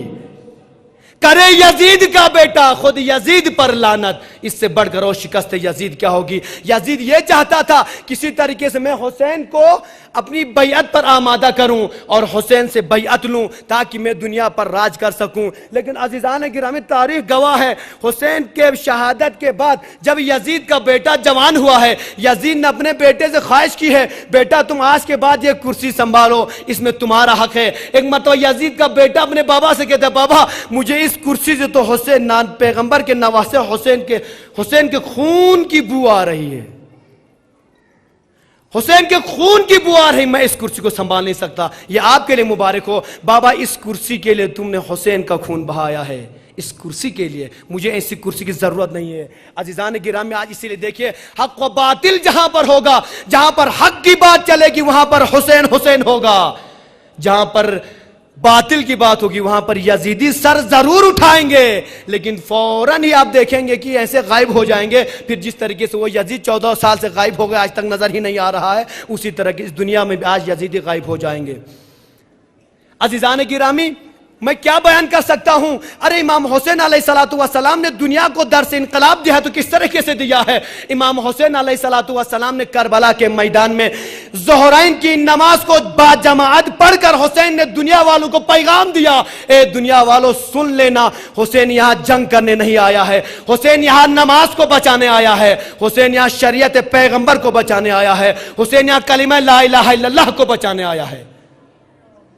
کرے یزید کا بیٹا خود یزید پر لعنت، اس سے بڑھ کر اور شکست یزید کیا ہوگی۔ یزید یہ چاہتا تھا کسی طریقے سے میں حسین کو اپنی بیعت پر آمادہ کروں اور حسین سے بیعت لوں تاکہ میں دنیا پر راج کر سکوں، لیکن عزیزان گرامی تاریخ گواہ ہے حسین کے شہادت کے بعد جب یزید کا بیٹا جوان ہوا ہے، یزید نے اپنے بیٹے سے خواہش کی ہے بیٹا تم آج کے بعد یہ کرسی سنبھالو، اس میں تمہارا حق ہے۔ ایک مرتبہ یزید کا بیٹا اپنے بابا سے کہتا ہے بابا مجھے اس کرسی سے تو حسین پیغمبر کے نواسے حسین کے خون کی بو آ رہی ہے، حسین کے خون کی بو آ رہی، میں اس کرسی کو سنبھال نہیں سکتا۔ یہ آپ کے لیے مبارک ہو بابا، اس کرسی کے لیے تم نے حسین کا خون بہایا ہے، اس کرسی کے لیے، مجھے ایسی کرسی کی ضرورت نہیں ہے۔ عزیزان گرامی آج اسی لیے دیکھیے حق و باطل جہاں پر ہوگا، جہاں پر حق کی بات چلے گی وہاں پر حسین حسین ہوگا، جہاں پر باطل کی بات ہوگی وہاں پر یزیدی سر ضرور اٹھائیں گے، لیکن فوراً ہی آپ دیکھیں گے کہ ایسے غائب ہو جائیں گے۔ پھر جس طریقے سے وہ یزید 14 سال سے غائب ہو گئے آج تک نظر ہی نہیں آ رہا ہے، اسی طرح کی اس دنیا میں بھی آج یزیدی غائب ہو جائیں گے۔ عزیزان گرامی میں کیا بیان کر سکتا ہوں؟ ارے امام حسین علیہ السلام نے دنیا کو درس انقلاب دیا تو کس طریقے سے دیا ہے؟ امام حسین علیہ السلام نے کربلا کے میدان میں ظہرین کی نماز کو با جماعت پڑھ کر حسین نے دنیا والوں کو پیغام دیا، اے دنیا والوں سن لینا، حسین یہاں جنگ کرنے نہیں آیا ہے، حسین یہاں نماز کو بچانے آیا ہے، حسین یہاں شریعت پیغمبر کو بچانے آیا ہے، حسین یہاں کلمہ لا الہ الا اللہ کو بچانے آیا ہے۔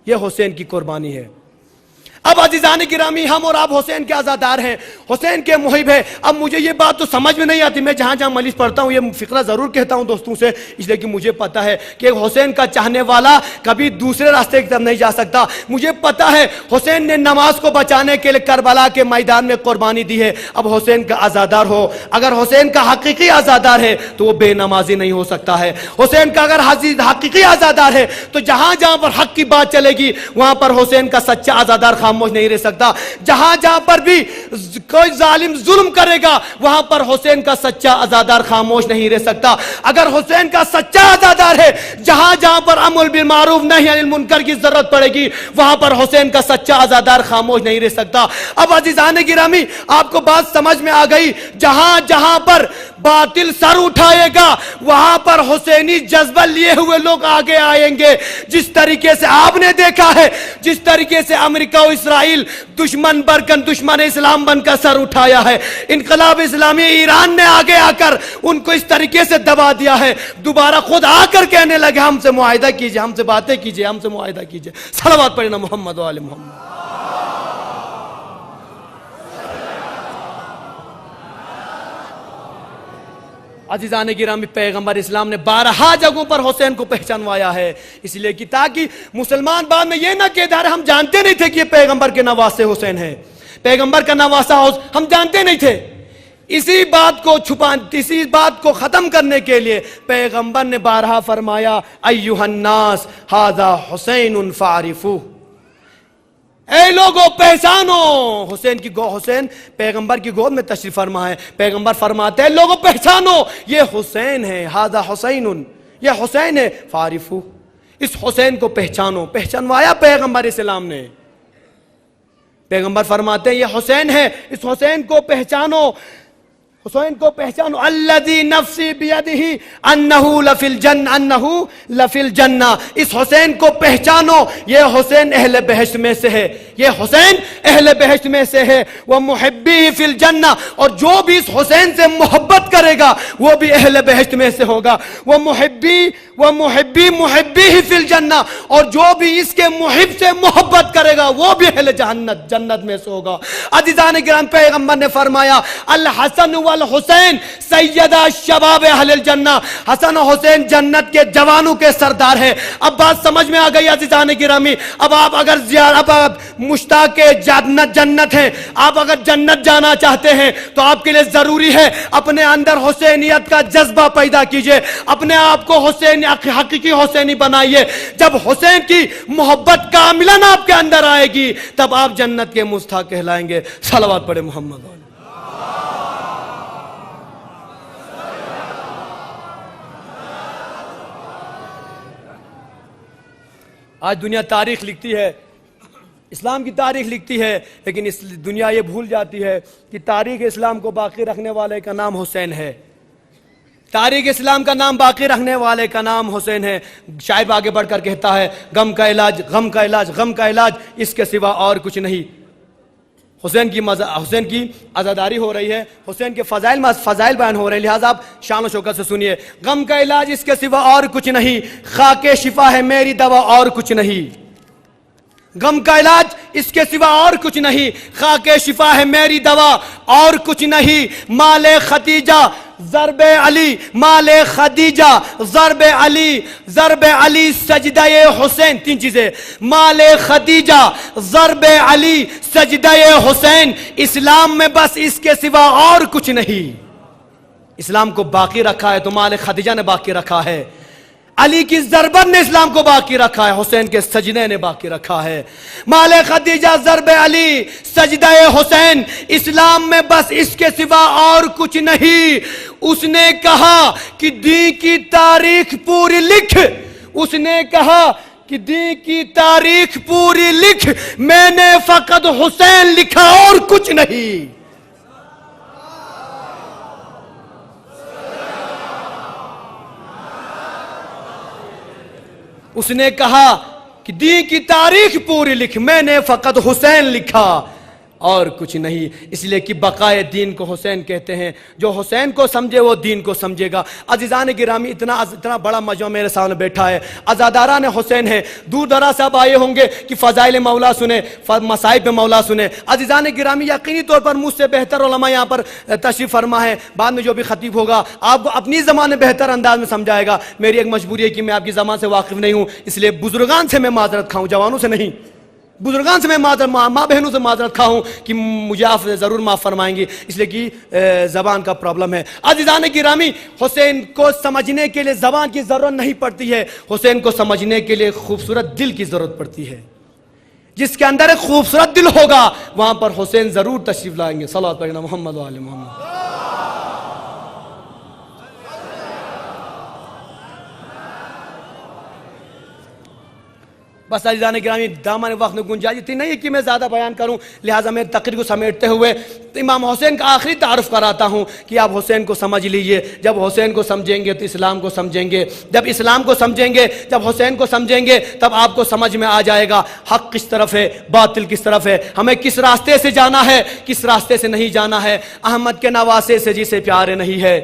یہ حسین کی قربانی ہے۔ اب عزیزان گرامی ہم اور آپ حسین کے عزادار ہیں، حسین کے محب ہیں۔ اب مجھے یہ بات تو سمجھ میں نہیں آتی، میں جہاں جہاں مجلس پڑھتا ہوں یہ فقرہ ضرور کہتا ہوں دوستوں سے، اس لیے کہ مجھے پتا ہے کہ حسین کا چاہنے والا کبھی دوسرے راستے کی طرف نہیں جا سکتا۔ مجھے پتا ہے حسین نے نماز کو بچانے کے لیے کربلا کے میدان میں قربانی دی ہے۔ اب حسین کا عزادار ہو، اگر حسین کا حقیقی عزادار ہے تو وہ بے نمازی نہیں ہو سکتا ہے۔ حسین کا اگر حقیقی عزادار ہے تو جہاں جہاں پر حق کی بات چلے گی وہاں پر حسین کا سچا عزادار خاموش نہیں رہ سکتا۔ جہاں جہاں پر بھی کوئی ظالم ظلم کرے گا وہاں پر حسین کا سچا عزادار خاموش نہیں رہ سکتا۔ اگر حسین کا سچا عزادار ہے، جہاں جہاں پر امر بالمعروف نہی عن المنکر کی ضرورت پڑے گی وہاں پر حسین کا سچا عزادار خاموش نہیں رہ سکتا۔ اب عزیزان گرامی آپ کو بات سمجھ میں آ گئی، جہاں جہاں پر باطل سر اٹھائے گا وہاں پر حسینی جذبہ لیے ہوئے لوگ آگے آئیں گے۔ جس طریقے سے آپ نے دیکھا ہے، جس طریقے سے امریکہ و اسرائیل دشمن اسلام بن کر سر اٹھایا ہے، انقلاب اسلامی ایران نے آگے آ کر ان کو اس طریقے سے دبا دیا ہے، دوبارہ خود آ کر کہنے لگے ہم سے معاہدہ کیجئے، ہم سے باتیں کیجئے، ہم سے معاہدہ کیجئے۔ صلوات پڑھنا محمد و آل محمد۔ عزیزان گرامی پیغمبر اسلام نے 12 جگہوں پر حسین کو پہچانوایا ہے، اس لیے کہ تاکہ مسلمان بعد میں یہ نہ کہہ دے ہم جانتے نہیں تھے کہ یہ پیغمبر کے نواسے حسین ہے، پیغمبر کا نواسا ہم جانتے نہیں تھے۔ اسی بات کو ختم کرنے کے لیے پیغمبر نے 12 فرمایا ایھا الناس ھذا حسین فاعرفوہ، اے لوگوں پہچانو۔ حسین پیغمبر کی گود میں تشریف فرما ہے، پیغمبر فرماتے ہیں لوگوں پہچانو یہ حسین ہے، ھذا حسین، یہ حسین ہے، فاعرفوہ، اس حسین کو پہچانو۔ پہچانوایا پیغمبر اسلام نے، پیغمبر فرماتے ہیں یہ حسین ہے، اس حسین کو پہچانو، حسین کو پہچانو۔ الذی نفسی بیدہ انہ لفی الجنہ، اس حسین کو پہچانو، یہ حسین اہل بہشت میں سے ہے، یہ حسین اہل بہشت میں سے ہے۔ ومحبیہ فی الجنہ، اور جو بھی اس حسین سے محبت کرے گا وہ بھی اہل بہشت میں سے ہوگا۔ محبیہ فی الجنہ، اور جو بھی اس کے محب سے محبت کرے گا وہ بھی اہل جنت میں سے ہوگا۔ عزیزان کرام پیغمبر نے فرمایا الحسن والحسین سیدہ شباب اہل الجنہ، حسن و حسین جنت کے جوانوں کے سردار ہیں۔ اب بات سمجھ میں آ گئی عزیزان گرامی، اب آپ اگر مشتاق جنت ہیں، آپ اگر جنت جانا چاہتے ہیں تو آپ کے لیے ضروری ہے اپنے اندر حسینیت کا جذبہ پیدا کیجئے، اپنے آپ کو حقیقی حسینی بنائیے۔ جب حسین کی محبت کاملاً آپ کے اندر آئے گی تب آپ جنت کے مستحق کہلائیں گے۔ صلوات پڑھے محمد۔ آج دنیا تاریخ لکھتی ہے، اسلام کی تاریخ لکھتی ہے، لیکن اس دنیا یہ بھول جاتی ہے کہ تاریخ اسلام کو باقی رکھنے والے کا نام حسین ہے، تاریخ اسلام کا نام باقی رکھنے والے کا نام حسین ہے۔ شاعر آگے بڑھ کر کہتا ہے غم کا علاج غم کا علاج غم کا علاج اس کے سوا اور کچھ نہیں۔ حسین کی عزاداری ہو رہی ہے، حسین کے فضائل بیان ہو رہے ہیں، لہٰذا آپ شان و شوکت سے سنیے۔ غم کا علاج اس کے سوا اور کچھ نہیں، خاک شفا ہے میری دوا اور کچھ نہیں۔ غم کا علاج اس کے سوا اور کچھ نہیں، خاک شفا ہے میری دوا اور کچھ نہیں۔ مال خدیجہ ضرب علی، مال خدیجہ ضرب علی سجدہ حسین، 3 چیزیں، مال خدیجہ ضرب علی سجدہ حسین۔ اسلام میں بس اس کے سوا اور کچھ نہیں۔ اسلام کو باقی رکھا ہے تو مال خدیجہ نے باقی رکھا ہے، علی کی ضربت نے اسلام کو باقی رکھا ہے، حسین کے سجدے نے باقی رکھا ہے۔ مال خدیجہ ضرب علی سجدہ حسین، اسلام میں بس اس کے سوا اور کچھ نہیں۔ اس نے کہا کہ دین کی تاریخ پوری لکھ، اس نے کہا کہ دین کی تاریخ پوری لکھ، میں نے فقط حسین لکھا اور کچھ نہیں۔ اس نے کہا کہ دین کی تاریخ پوری لکھ، میں نے فقط حسین لکھا اور کچھ نہیں، اس لیے کہ بقائے دین کو حسین کہتے ہیں، جو حسین کو سمجھے وہ دین کو سمجھے گا۔ عزیزان گرامی، اتنا بڑا مجمع میرے سامنے بیٹھا ہے، عزاداران حسین ہیں، دور دراز سے اب آئے ہوں گے کہ فضائل مولا سنیں، مصائب مولا سنیں۔ عزیزان گرامی، یقینی طور پر مجھ سے بہتر علماء یہاں پر تشریف فرما ہے، بعد میں جو بھی خطیب ہوگا آپ کو اپنی زبان میں بہتر انداز میں سمجھائے گا۔ میری ایک مجبوری ہے کہ میں آپ کی زبان سے واقف نہیں ہوں، اس لیے بزرگان سے میں معذرت کھاؤں، جوانوں سے نہیں، بزرگان سے میں معذرت، ماں بہنوں سے معذرت کھاؤں کہ مجھے آپ ضرور معاف فرمائیں گی، اس لیے کہ زبان کا پرابلم ہے۔ عزیزان گرامی، حسین کو سمجھنے کے لیے زبان کی ضرورت نہیں پڑتی ہے، حسین کو سمجھنے کے لیے خوبصورت دل کی ضرورت پڑتی ہے۔ جس کے اندر ایک خوبصورت دل ہوگا وہاں پر حسین ضرور تشریف لائیں گے۔ صلوات پڑھنا محمد و آل محمد۔ بس عزیزان گرامی، دامن وقت میں گنجائش اتنی نہیں ہے کہ میں زیادہ بیان کروں، لہٰذا میں تقریر کو سمیٹتے ہوئے امام حسین کا آخری تعارف کراتا ہوں کہ آپ حسین کو سمجھ لیجئے۔ جب حسین کو سمجھیں گے تو اسلام کو سمجھیں گے، جب اسلام کو سمجھیں گے، جب حسین کو سمجھیں گے، تب آپ کو سمجھ میں آ جائے گا حق کس طرف ہے، باطل کس طرف ہے، ہمیں کس راستے سے جانا ہے، کس راستے سے نہیں جانا ہے۔ احمد کے نواسے سے جسے پیار نہیں ہے،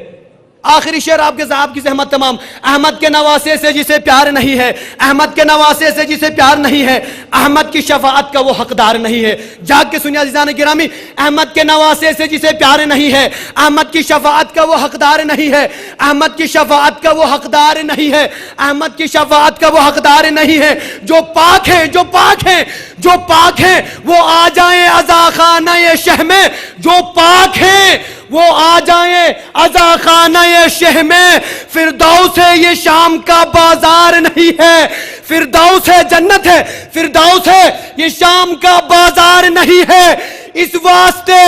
آخری شعر آپ کے صاحب کی زحمت تمام، احمد کے نواسے سے جسے پیار نہیں ہے، احمد کے نواسے سے جسے پیار نہیں ہے، احمد کی شفاعت کا وہ حقدار نہیں ہے۔ جاگ کے سنیے عزیزان گرامی، احمد کے نواسے سے جسے پیار نہیں ہے، احمد کی شفاعت کا وہ حقدار نہیں ہے، احمد کی شفاعت کا وہ حقدار نہیں ہے، احمد کی شفاعت کا وہ حقدار نہیں ہے۔ جو پاک ہیں، جو پاک ہیں، جو پاک ہیں وہ آ جائیں عزا خانہ شہ میں، جو پاک ہیں وہ آ جائیں عزا خانہ شہ میں۔ فردوس ہے یہ شام کا بازار نہیں ہے، فردوس ہے جنت ہے، فردوس ہے یہ شام کا بازار نہیں ہے۔ اس واسطے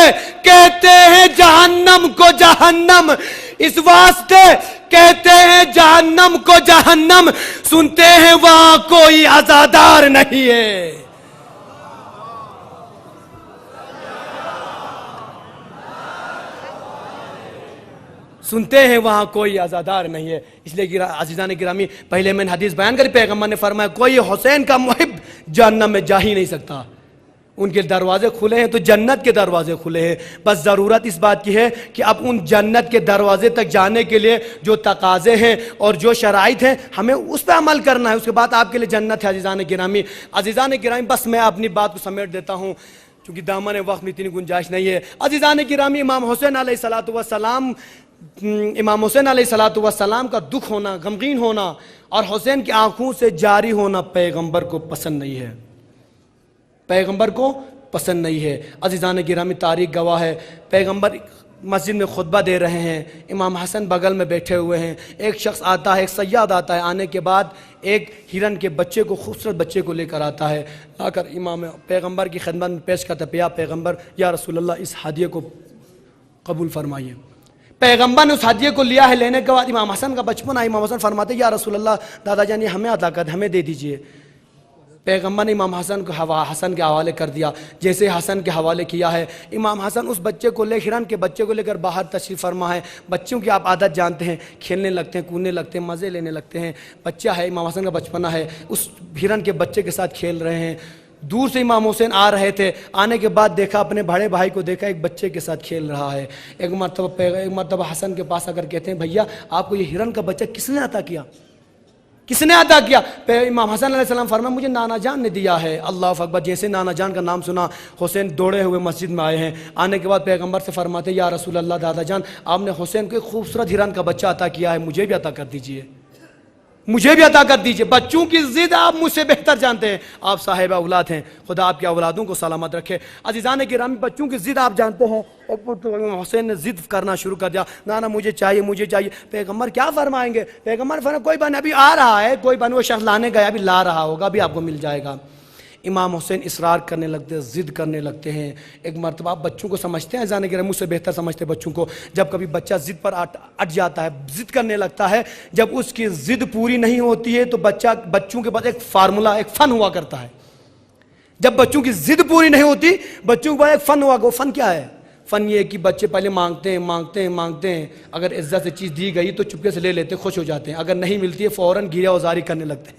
کہتے ہیں جہنم کو جہنم، اس واسطے کہتے ہیں جہنم کو جہنم، سنتے ہیں وہاں کوئی عزادار نہیں ہے۔ سنتے ہیں وہاں کوئی عزادار نہیں ہے۔ اس لیے عزیزان گرامی، پہلے میں نے حدیث بیان کری، پیغمبر نے فرمایا کوئی حسین کا محب جہنم میں جا ہی نہیں سکتا۔ ان کے دروازے کھلے ہیں تو جنت کے دروازے کھلے ہیں، بس ضرورت اس بات کی ہے کہ اب ان جنت کے دروازے تک جانے کے لیے جو تقاضے ہیں اور جو شرائط ہیں ہمیں اس پہ عمل کرنا ہے، اس کے بعد آپ کے لیے جنت ہے۔ عزیزان گرامی، عزیزان گرامی، بس میں اپنی بات کو سمیٹ دیتا ہوں چونکہ دامن وقت میں اتنی گنجائش نہیں ہے۔ عزیزان گرامی، امام حسین علیہ السلام امام حسین علیہ السلام کا دکھ ہونا، غمگین ہونا اور حسین کی آنکھوں سے جاری ہونا پیغمبر کو پسند نہیں ہے، پیغمبر کو پسند نہیں ہے۔ عزیزان گرامی، تاریخ گواہ ہے، پیغمبر مسجد میں خطبہ دے رہے ہیں، امام حسن بغل میں بیٹھے ہوئے ہیں، ایک شخص آتا ہے، ایک صیاد آتا ہے، آنے کے بعد ایک ہرن کے بچے کو، خوبصورت بچے کو لے کر آتا ہے، آ کر امام پیغمبر کی خدمت میں پیش کرتا ہے، یا پیغمبر، یا رسول اللہ، اس ہدیے کو قبول فرمائیے۔ پیغمبر نے اس ہدیے کو لیا ہے، لینے کے بعد امام حسن کا بچپن آیا، امام حسن فرماتے ہیں یا رسول اللہ، دادا جان یہ ہمیں عطا کر، ہمیں دے دیجئے۔ پیغمبر نے امام حسن کو حسن کے حوالے کر دیا، جیسے حسن کے حوالے کیا ہے، امام حسن اس بچے کو لے، ہرن کے بچے کو لے کر باہر تشریف فرما ہے۔ بچوں کی آپ عادت جانتے ہیں، کھیلنے لگتے ہیں، کودنے لگتے ہیں، مزے لینے لگتے ہیں، بچہ ہے، امام حسن کا بچپنا ہے، اس ہرن کے بچے کے ساتھ کھیل رہے ہیں۔ دور سے امام حسین آ رہے تھے، آنے کے بعد دیکھا اپنے بڑے بھائی کو، دیکھا ایک بچے کے ساتھ کھیل رہا ہے۔ ایک مرتبہ حسن کے پاس آ کر کہتے ہیں بھیا آپ کو یہ ہرن کا بچہ کس نے عطا کیا، کس نے عطا کیا؟ امام حسن علیہ السلام فرمایا مجھے نانا جان نے دیا ہے۔ اللہ اکبر، جیسے نانا جان کا نام سنا حسین دوڑے ہوئے مسجد میں آئے ہیں، آنے کے بعد پیغمبر سے فرماتے یا رسول اللہ، دادا جان آپ نے حسین کو ایک خوبصورت ہرن کا بچہ عطا کیا ہے، مجھے بھی عطا کر دیجئے، مجھے بھی عطا کر دیجئے۔ بچوں کی ضد آپ مجھ سے بہتر جانتے ہیں، آپ صاحب اولاد ہیں، خدا آپ کی اولادوں کو سلامت رکھے۔ عزیزان گرامی، بچوں کی ضد آپ جانتے ہیں، حسین نے ضد کرنا شروع کر دیا، نانا مجھے چاہیے، مجھے چاہیے۔ پیغمبر کیا فرمائیں گے؟ پیغمبر فرمائیں کوئی بن ابھی آ رہا ہے، کوئی بن وہ شخص لانے گیا، ابھی لا رہا ہوگا، ابھی آپ کو مل جائے گا۔ امام حسین اصرار کرنے لگتے ہیں، ضد کرنے لگتے ہیں۔ ایک مرتبہ آپ بچوں کو سمجھتے ہیں، عزیزان گرامی مجھ سے بہتر سمجھتے ہیں بچوں کو، جب کبھی بچہ ضد پر اٹ جاتا ہے، ضد کرنے لگتا ہے، جب اس کی ضد پوری نہیں ہوتی ہے تو بچوں کے پاس ایک فارمولہ، ایک فن ہوا کرتا ہے۔ جب بچوں کی ضد پوری نہیں ہوتی، بچوں کے پاس ایک فن ہوا، وہ فن کیا ہے؟ فن یہ ہے کہ بچے پہلے مانگتے ہیں، اگر عزت سے چیز دی گئی تو چپکے سے لے لیتے، خوش ہو جاتے ہیں، اگر نہیں ملتی ہے فوراً گریہ وزاری کرنے لگتے ہیں۔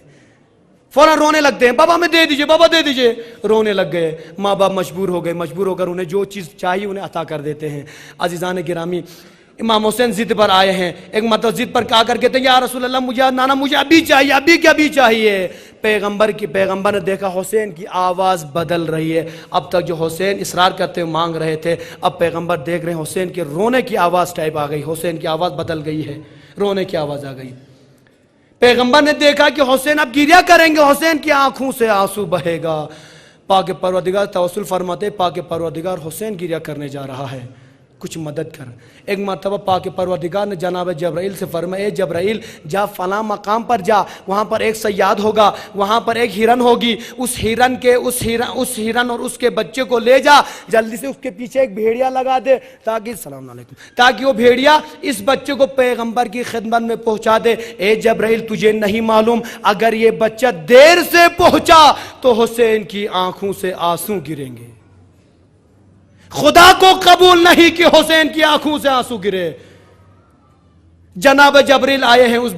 فوراً رونے لگتے ہیں، بابا ہمیں دے دیجئے، بابا دے دیجئے، رونے لگ گئے۔ ماں باپ مجبور ہو گئے، مجبور ہو کر انہیں جو چیز چاہیے انہیں عطا کر دیتے ہیں۔ عزیزان گرامی، امام حسین ضد پر آئے ہیں، ایک مرتبہ ضد پر کہا کر کہتے ہیں یا رسول اللہ مجھے نانا مجھے ابھی چاہیے، ابھی کیا ابھی چاہیے۔ پیغمبر نے دیکھا حسین کی آواز بدل رہی ہے۔ اب تک جو حسین اصرار کرتے ہوئے مانگ رہے تھے، اب پیغمبر دیکھ رہے ہیں حسین کے رونے کی آواز ٹائپ آ گئی، حسین کی آواز بدل گئی ہے، رونے کی آواز آ گئی۔ پیغمبر نے دیکھا کہ حسین اب گریہ کریں گے، حسین کی آنکھوں سے آنسو بہے گا۔ پاک پروردگار توسل فرماتے، پاک پروردگار حسین گریہ کرنے جا رہا ہے، کچھ مدد کر۔ ایک مرتبہ پاک پروردگار نے جناب جبرائیل سے فرمایا، اے جبرائیل جا فلاں مقام پر جا، وہاں پر ایک صیاد ہوگا، وہاں پر ایک ہرن ہوگی، اس ہرن اور اس کے بچے کو لے جا، جلدی سے اس کے پیچھے ایک بھیڑیا لگا دے تاکہ السلام علیکم تاکہ وہ بھیڑیا اس بچے کو پیغمبر کی خدمت میں پہنچا دے۔ اے جبرائیل تجھے نہیں معلوم اگر یہ بچہ دیر سے پہنچا تو حسین کی آنکھوں سے آنسو گریں گے۔ خدا کو قبول نہیں کہ حسین کی آنکھوں سے آنسو گرے۔ جناب جبریل آئے ہیں اس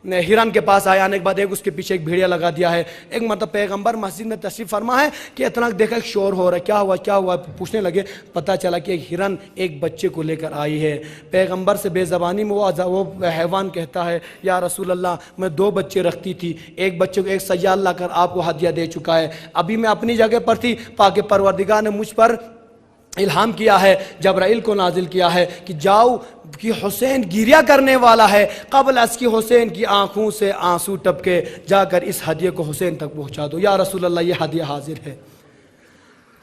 ہرن کے پاس آئے، آنے کے بعد اس کے پیچھے ایک بھیڑیا لگا دیا ہے۔ ایک مرتبہ پیغمبر مسجد میں تشریف فرما ہے کہ اتنا دیکھا ایک شور ہو رہا ہے، کیا ہوا پوچھنے لگے، پتہ چلا کہ ایک ہرن ایک بچے کو لے کر آئی ہے۔ پیغمبر سے بے زبانی میں وہ حیوان کہتا ہے یا رسول اللہ میں 2 بچے رکھتی تھی، ایک بچے کو ایک سیال لا کر آپ کو ہدیہ دے چکا ہے، ابھی میں اپنی جگہ پر تھی، پاک پروردگار نے مجھ پر الہام کیا ہے، جبرائیل کو نازل کیا ہے کہ جاؤ کہ حسین گریہ کرنے والا ہے، قبل از کہ حسین کی آنکھوں سے آنسو ٹپکے جا کر اس ہدیے کو حسین تک پہنچا دو۔ یا رسول اللہ یہ ہدیہ حاضر ہے۔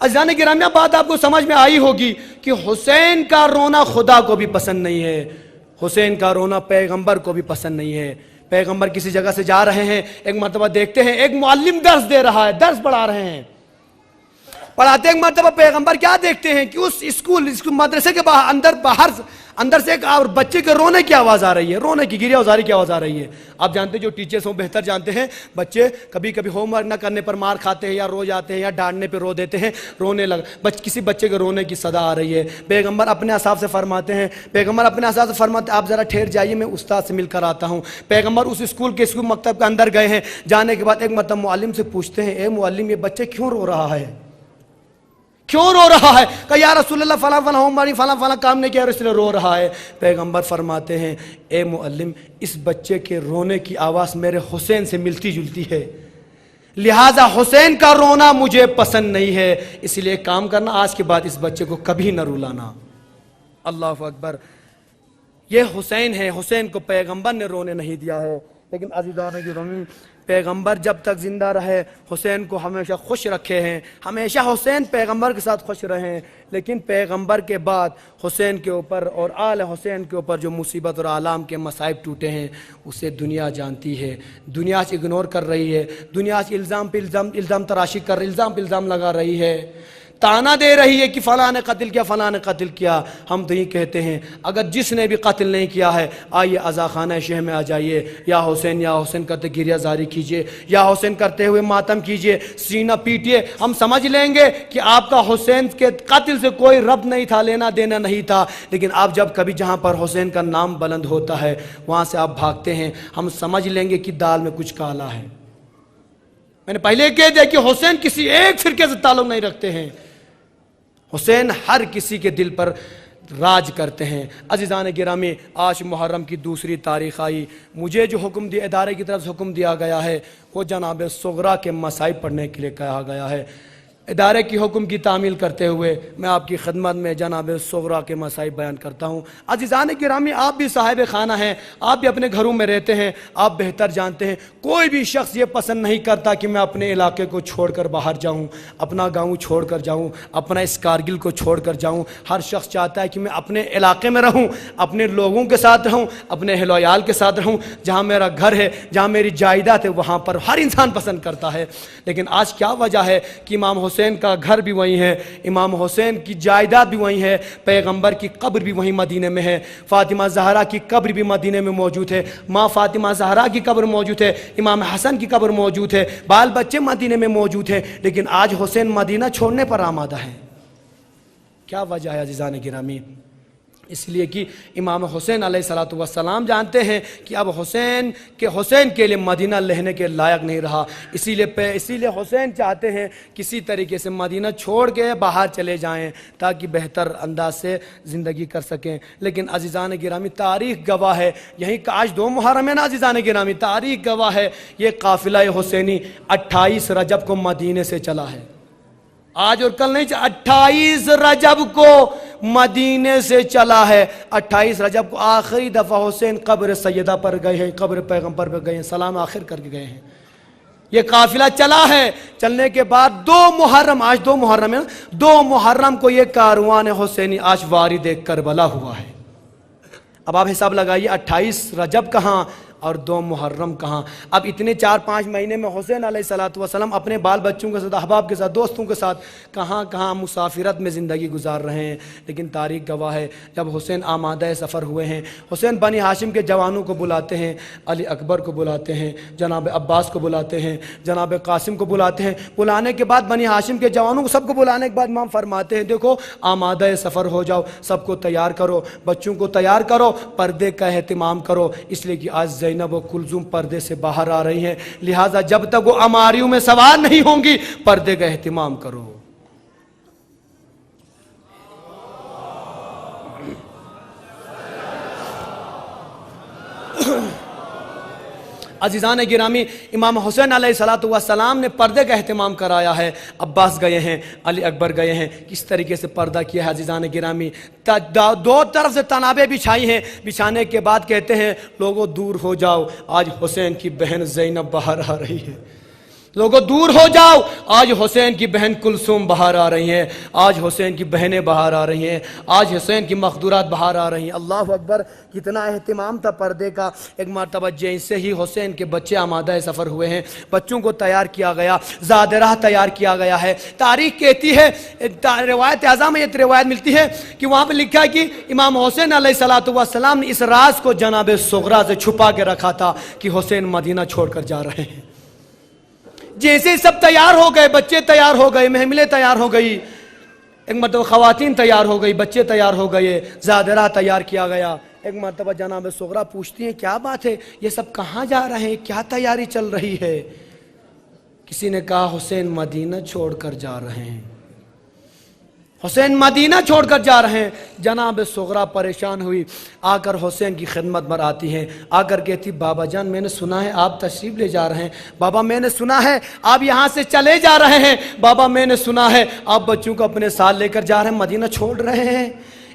عزیزان گرامی بات آپ کو سمجھ میں آئی ہوگی کہ حسین کا رونا خدا کو بھی پسند نہیں ہے، حسین کا رونا پیغمبر کو بھی پسند نہیں ہے۔ پیغمبر کسی جگہ سے جا رہے ہیں، ایک مرتبہ دیکھتے ہیں ایک معلم درس دے رہا ہے، درس پڑھا رہے ہیں، پڑھاتے ایک مرتبہ پیغمبر کیا دیکھتے ہیں کہ اس اسکول مدرسے کے اندر سے ایک بچے کے رونے کی آواز آ رہی ہے، رونے کی گریہ ازاری کی آواز آ رہی ہے۔ آپ جانتے ہیں جو ٹیچرز ہوں بہتر جانتے ہیں، بچے کبھی کبھی ہوم ورک نہ کرنے پر مار کھاتے ہیں یا رو جاتے ہیں یا ڈانٹنے پہ رو دیتے ہیں، رونے کسی بچے کے رونے کی صدا آ رہی ہے۔ پیغمبر اپنے اصحاب سے فرماتے ہیں، آپ ذرا ٹھہر جائیے میں استاد سے مل کر آتا ہوں۔ پیغمبر اس اسکول مکتب کے اندر گئے ہیں، جانے کے بعد ایک مرتبہ معلم سے پوچھتے ہیں، اے معلم یہ بچے کیوں رو رہا ہے، کیوں رو رہا ہے؟ کہ یا رسول اللہ فلاں فلاں کام نے کیا اس لیے رو رہا ہے۔ پیغمبر فرماتے ہیں اے معلم اس بچے کے رونے کی آواز میرے حسین سے ملتی جلتی ہے، لہٰذا حسین کا رونا مجھے پسند نہیں ہے، اس لیے کام کرنا آج کے بعد اس بچے کو کبھی نہ رلانا۔ اللہ اکبر، یہ حسین ہے، حسین کو پیغمبر نے رونے نہیں دیا ہے۔ لیکن عزیزان گرامی پیغمبر جب تک زندہ رہے حسین کو ہمیشہ خوش رکھے ہیں، ہمیشہ حسین پیغمبر کے ساتھ خوش رہے ہیں، لیکن پیغمبر کے بعد حسین کے اوپر اور آل حسین کے اوپر جو مصیبت اور آلام کے مصائب ٹوٹے ہیں اسے دنیا جانتی ہے، دنیا سے اگنور کر رہی ہے، دنیا سے الزام پہ الزام تراشی کر رہی، الزام پہ الزام لگا رہی ہے، تانا دے رہی ہے کہ فلاں نے قتل کیا، فلاں نے قتل کیا۔ ہم تو یہ کہتے ہیں اگر جس نے بھی قتل نہیں کیا ہے آئیے عزاخانہ شہ میں آ جائیے، یا حسین کرتے گریہ زاری کیجئے، یا حسین کرتے ہوئے ماتم کیجئے، سینہ پیٹیے، ہم سمجھ لیں گے کہ آپ کا حسین کے قتل سے کوئی ربط نہیں تھا، لینا دینا نہیں تھا، لیکن آپ جب کبھی جہاں پر حسین کا نام بلند ہوتا ہے وہاں سے آپ بھاگتے ہیں، ہم سمجھ لیں گے کہ دال میں کچھ کالا ہے۔ میں نے پہلے کہہ دیا کہ حسین کسی ایک فرقے سے تعلق نہیں رکھتے ہیں، حسین ہر کسی کے دل پر راج کرتے ہیں۔ عزیزان گرامی آج محرم کی 2 تاریخ آئی، مجھے جو حکم دیا ادارے کی طرف سے حکم دیا گیا ہے وہ جناب صغرا کے مصائب پڑھنے کے لیے کہا گیا ہے۔ ادارے کی حکم کی تعمیل کرتے ہوئے میں آپ کی خدمت میں جناب صغرا کے مصائب بیان کرتا ہوں۔ عزیزان گرامی آپ بھی صاحب خانہ ہیں، آپ بھی اپنے گھروں میں رہتے ہیں، آپ بہتر جانتے ہیں کوئی بھی شخص یہ پسند نہیں کرتا کہ میں اپنے علاقے کو چھوڑ کر باہر جاؤں، اپنا گاؤں چھوڑ کر جاؤں، اپنا اس کارگل کو چھوڑ کر جاؤں۔ ہر شخص چاہتا ہے کہ میں اپنے علاقے میں رہوں، اپنے لوگوں کے ساتھ رہوں، اپنے اہل و عیال کے ساتھ رہوں، جہاں میرا گھر ہے، جہاں میری جائیداد ہے وہاں پر ہر انسان پسند کرتا ہے۔ لیکن آج کیا وجہ ہے کہ امام حسین کا گھر بھی وہیں ہے، امام حسین کی جائیداد بھی وہیں ہے، پیغمبر کی قبر بھی وہیں مدینے میں ہے، فاطمہ زہرا کی قبر بھی مدینے میں موجود ہے، ماں فاطمہ زہرا کی قبر موجود ہے، امام حسن کی قبر موجود ہے، بال بچے مدینے میں موجود ہیں، لیکن آج حسین مدینہ چھوڑنے پر آمادہ ہے۔ کیا وجہ ہے عزیزان گرامی؟ اس لیے کہ امام حسین علیہ الصلوۃ والسلام جانتے ہیں کہ اب حسین کے لیے مدینہ لینے کے لائق نہیں رہا، اسی لیے حسین چاہتے ہیں کسی طریقے سے مدینہ چھوڑ کے باہر چلے جائیں تاکہ بہتر انداز سے زندگی کر سکیں۔ لیکن عزیزان گرامی تاریخ گواہ ہے، یہیں کا آج 2 محرم ہے نا عزیزان گرامی، تاریخ گواہ ہے یہ قافلہ حسینی 28 رجب کو مدینے سے چلا ہے، آج اور کل نہیں، 28 رجب کو مدینے سے چلا ہے۔ 28 رجب کو آخری دفعہ حسین قبر سیدہ پر گئے ہیں، قبر پیغمبر پر گئے ہیں، سلام آخر کر کے گئے ہیں۔ یہ قافلہ چلا ہے، چلنے کے بعد 2 محرم، آج 2 محرم ہے، 2 محرم کو یہ کاروان حسینی آج وارد کربلا ہوا ہے۔ اب آپ حساب لگائیے 28 رجب کہاں اور 2 محرم کہاں؟ اب اتنے 4-5 مہینے میں حسین علیہ الصلوۃ والسلام اپنے بال بچوں کے ساتھ، احباب کے ساتھ، دوستوں کے ساتھ کہاں کہاں مسافرت میں زندگی گزار رہے ہیں۔ لیکن تاریخ گواہ ہے جب حسین آمادہ سفر ہوئے ہیں، حسین بنی ہاشم کے جوانوں کو بلاتے ہیں، علی اکبر کو بلاتے ہیں، جناب عباس کو بلاتے ہیں، جناب قاسم کو بلاتے ہیں۔ بلانے کے بعد بنی ہاشم کے جوانوں کو سب کو بلانے کے بعد امام فرماتے ہیں دیکھو آمادہ سفر ہو جاؤ، سب کو تیار کرو، بچوں کو تیار کرو، پردے کا اہتمام کرو، اس لیے کہ آج زینب و کلثوم پردے سے باہر آ رہی ہیں، لہٰذا جب تک وہ اماریوں میں سوار نہیں ہوں گی پردے کا اہتمام کرو۔ عزیزان گرامی امام حسین علیہ الصلوۃ والسلام نے پردے کا اہتمام کرایا ہے، عباس گئے ہیں، علی اکبر گئے ہیں، کس طریقے سے پردہ کیا ہے عزیزان گرامی، 2 طرف سے تنابیں بچھائی ہیں، بچھانے کے بعد کہتے ہیں لوگوں دور ہو جاؤ، آج حسین کی بہن زینب باہر آ رہی ہے، لوگوں دور ہو جاؤ، آج حسین کی بہن کلثوم باہر آ رہی ہیں، آج حسین کی بہنیں باہر آ رہی ہیں، آج حسین کی مخدورات باہر آ رہی ہیں۔ اللہ اکبر، کتنا اہتمام تھا پردے کا۔ ایک مرتبہ جیسے ہی حسین کے بچے آمادہ سفر ہوئے ہیں، بچوں کو تیار کیا گیا، زاد راہ تیار کیا گیا ہے۔ تاریخ کہتی ہے، روایت اعظم میں یہ روایت ملتی ہے کہ وہاں پہ لکھا ہے کہ امام حسین علیہ الصلوۃ والسلام نے اس راز کو جناب صغرا سے چھپا کے رکھا تھا کہ حسین مدینہ چھوڑ کر جا رہے ہیں۔ جیسے سب تیار ہو گئے، بچے تیار ہو گئے، محملیں تیار ہو گئی، ایک مرتبہ خواتین تیار ہو گئی، بچے تیار ہو گئے، زادرہ تیار کیا گیا۔ ایک مرتبہ جناب صغرا پوچھتی ہیں کیا بات ہے، یہ سب کہاں جا رہے ہیں، کیا تیاری چل رہی ہے؟ کسی نے کہا حسین مدینہ چھوڑ کر جا رہے ہیں، حسین مدینہ چھوڑ کر جا رہے ہیں۔ جناب صغرا پریشان ہوئی، آ کر حسین کی خدمت میں آتی ہیں، آ کر کہتی بابا جان میں نے سنا ہے آپ تشریف لے جا رہے ہیں، بابا میں نے سنا ہے آپ یہاں سے چلے جا رہے ہیں، بابا میں نے سنا ہے آپ بچوں کو اپنے ساتھ لے کر جا رہے ہیں، مدینہ چھوڑ رہے ہیں۔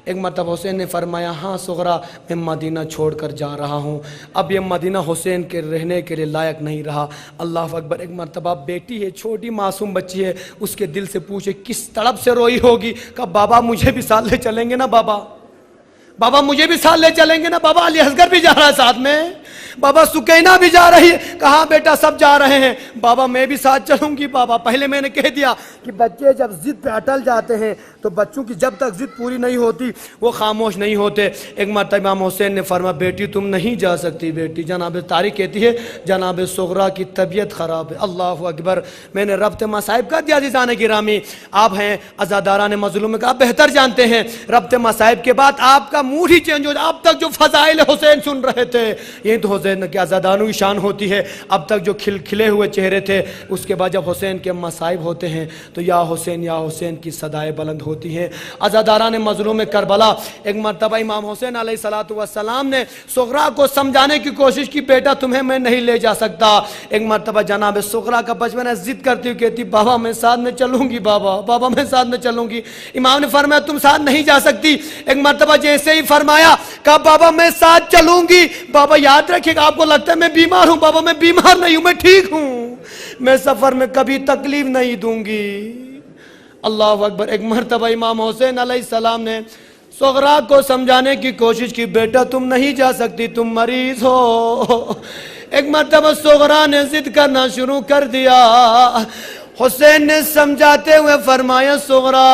ایک مرتبہ حسین نے فرمایا ہاں صغرا میں مدینہ چھوڑ کر جا رہا ہوں، اب یہ مدینہ حسین کے رہنے کے لیے لائق نہیں رہا۔ اللہ اکبر، ایک مرتبہ بیٹی ہے، چھوٹی معصوم بچی ہے، اس کے دل سے پوچھے کس تڑپ سے روئی ہوگی، کہا بابا مجھے بھی ساتھ لے چلیں گے نا، بابا مجھے بھی ساتھ لے چلیں گے نا، بابا علی اصغر بھی جا رہا ہے ساتھ میں، بابا سکینہ بھی جا رہی ہے، کہاں بیٹا سب جا رہے ہیں، بابا میں بھی ساتھ چلوں گی بابا۔ پہلے میں نے کہہ دیا کہ بچے جب ضد پہ اٹل جاتے ہیں تو بچوں کی جب تک ضد پوری نہیں ہوتی وہ خاموش نہیں ہوتے۔ ایک مرتبہ امام حسین نے فرمایا بیٹی تم نہیں جا سکتی بیٹی، جناب تاریخ کہتی ہے جناب صغرا کی طبیعت خراب ہے۔ اللہ اکبر، میں نے ربط مصائب کر دیا عزیزان گرامی، آپ ہیں عزاداران مظلوم کا آپ بہتر جانتے ہیں، ربط مصائب کے بعد آپ کا موڈ ہی چینج ہو جائے۔ اب تک جو فضائل حسین سن رہے تھے، یہ تو حسین کی عزاداروں کی شان ہوتی ہے، اب تک جو کھلے ہوئے چہرے تھے، اس کے بعد جب حسین کے مصائب ہوتے ہیں تو یا حسین کی صدائیں بلند ہوتی ہیں۔ عزاداران مظلوم کربلا، ایک مرتبہ امام حسین علیہ الصلوۃ والسلام نے صغرا کو سمجھانے کی کوشش کی بیٹا تمہیں میں نہیں لے جا سکتا۔ ایک مرتبہ جناب صغرا کا بچپن ضد کرتی ہوئی کہتی بابا میں ساتھ میں چلوں گی، بابا میں ساتھ میں چلوں گی۔ امام نے فرمایا تم ساتھ نہیں جا سکتی۔ ایک مرتبہ جیسے ہی فرمایا کہا بابا میں ساتھ چلوں گی، بابا یاد رکھے گا آپ کو لگتا ہے میں بیمار ہوں، بابا میں بیمار نہیں ہوں، میں ٹھیک ہوں، میں سفر میں کبھی تکلیف نہیں دوں گی۔ اللہ اکبر، ایک مرتبہ امام حسین علیہ السلام نے صغرا کو سمجھانے کی کوشش کی بیٹا تم نہیں جا سکتی، تم مریض ہو۔ ایک مرتبہ صغرا نے ضد کرنا شروع کر دیا، حسین نے سمجھاتے ہوئے فرمایا صغرا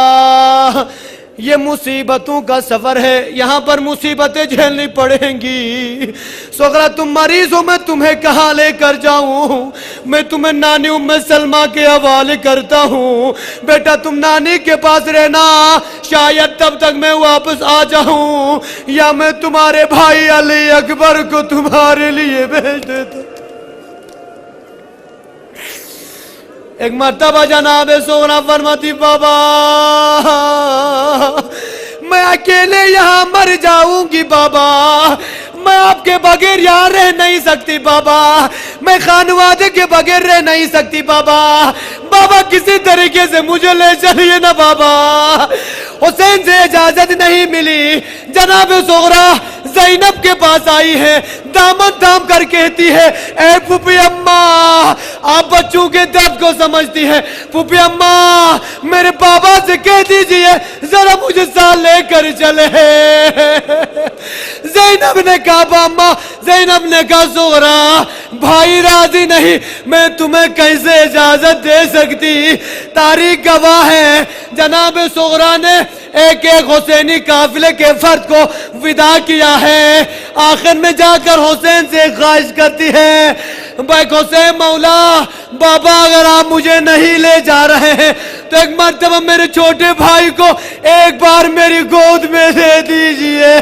یہ مصیبتوں کا سفر ہے، یہاں پر مصیبتیں جھیلنی پڑیں گی۔ سغرا تم مریض ہو، میں تمہیں کہاں لے کر جاؤں؟ میں تمہیں نانی ام سلمہ کے حوالے کرتا ہوں۔ بیٹا تم نانی کے پاس رہنا، شاید تب تک میں واپس آ جاؤں، یا میں تمہارے بھائی علی اکبر کو تمہارے لیے بھیج دیتا ہوں۔ ایک مرتبہ جناب سغرا فرماتی بابا میں اکیلے یہاں مر جاؤں گی بابا، میں آپ کے بغیر یہاں رہ نہیں سکتی بابا، میں خانوادے کے بغیر رہ نہیں سکتی بابا، بابا کسی طریقے سے مجھے لے چلیے نا بابا۔ حسین سے اجازت نہیں ملی، جناب سغرا زینب کے پاس آئی ہے، دامن تھام کر کہتی ہے اے پھوپھی اماں، آپ بچوں کے درد کو سمجھتی ہے، پھوپھی اماں میرے بابا سے کہہ دیجئے ذرا مجھے ساتھ لے کر چلے۔ زینب نے کہا باما، زینب نے کہا سغرا بھائی راضی نہیں، میں تمہیں کیسے اجازت دے سکتی؟ تاریخ گواہ ہے جناب سغرا نے ایک ایک حسینی قافلے کے فرد کو ودا کیا ہے، آخر میں جا کر حسین سے خواہش کرتی ہے بھائی حسین مولا بابا اگر آپ مجھے نہیں لے جا رہے ہیں تو ایک مرتبہ میرے چھوٹے بھائی کو ایک بار میری گود میں دے دیجئے،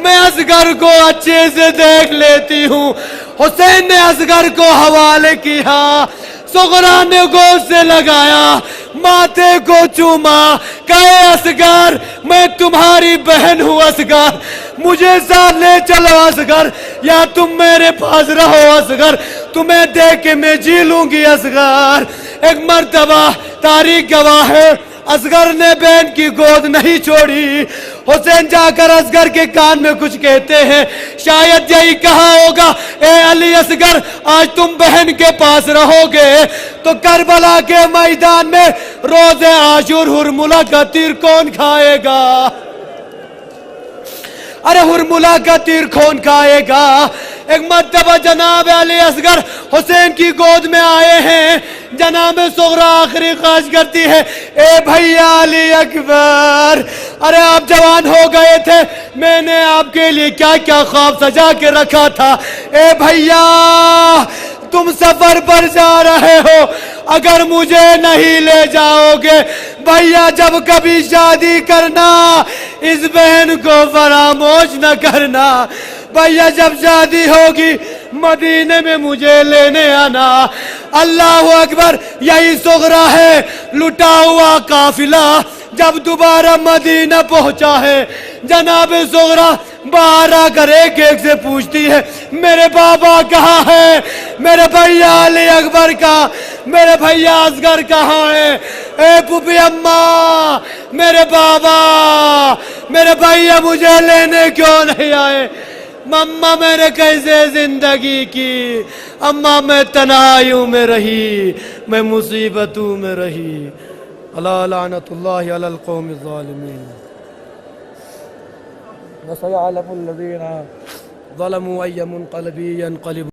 میں اصغر کو اچھے سے دیکھ لیتی ہوں۔ حسین نے اصغر کو حوالے کیا، سغرا نے گود سے لگایا، ماتھے کو چوما، کہے اصغر میں تمہاری بہن ہوں اصغر، مجھے ساتھ لے چلو اصغر، یا تم میرے پاس رہو اصغر، تمہیں دیکھ کے میں جی لوں گی اصغر۔ ایک مرتبہ تاریخ گواہ ہے اصغر نے بہن کی گود نہیں چھوڑی، حسین جا کر اصغر کے کان میں کچھ کہتے ہیں، شاید یہی کہا ہوگا اے علی اصغر آج تم بہن کے پاس رہو گے تو کربلا کے میدان میں روز عاشور ہرملہ کا تیر کون کھائے گا؟ ارے ہرملہ کا تیر کون کھائے گا؟ ایک مرتبہ جناب علی اصغر حسین کی گود میں آئے ہیں، جناب سغرا آخری خواہش کرتی ہے اے بھیا علی اکبر، ارے آپ جوان ہو گئے تھے، میں نے آپ کے لیے کیا کیا خواب سجا کے رکھا تھا، اے بھیا تم سفر پر جا رہے ہو، اگر مجھے نہیں لے جاؤ گے بھیا جب کبھی شادی کرنا اس بہن کو فراموش نہ کرنا، بھیا جب شادی ہوگی مدینے میں مجھے لینے آنا۔ اللہ اکبر، یہی سغرا ہے لٹا ہوا قافلہ جب دوبارہ مدینہ پہنچا ہے، جناب سغرا باہر آ کر ایک ایک سے پوچھتی ہے میرے بابا کہاں ہے، میرے بھیا علی اکبر کا، میرے بھیا اصغر کہاں ہے، اے پھوپھی اماں میرے بابا میرے بھیا مجھے لینے کیوں نہیں آئے، اماں میں نے کیسے زندگی کی، اماں میں تنہائیوں میں رہی، میں مصیبتوں میں رہی۔ اللہ لعنت اللہ علی القوم الظالمین وسيعلم الذين ظلموا أي منقلب ينقلبون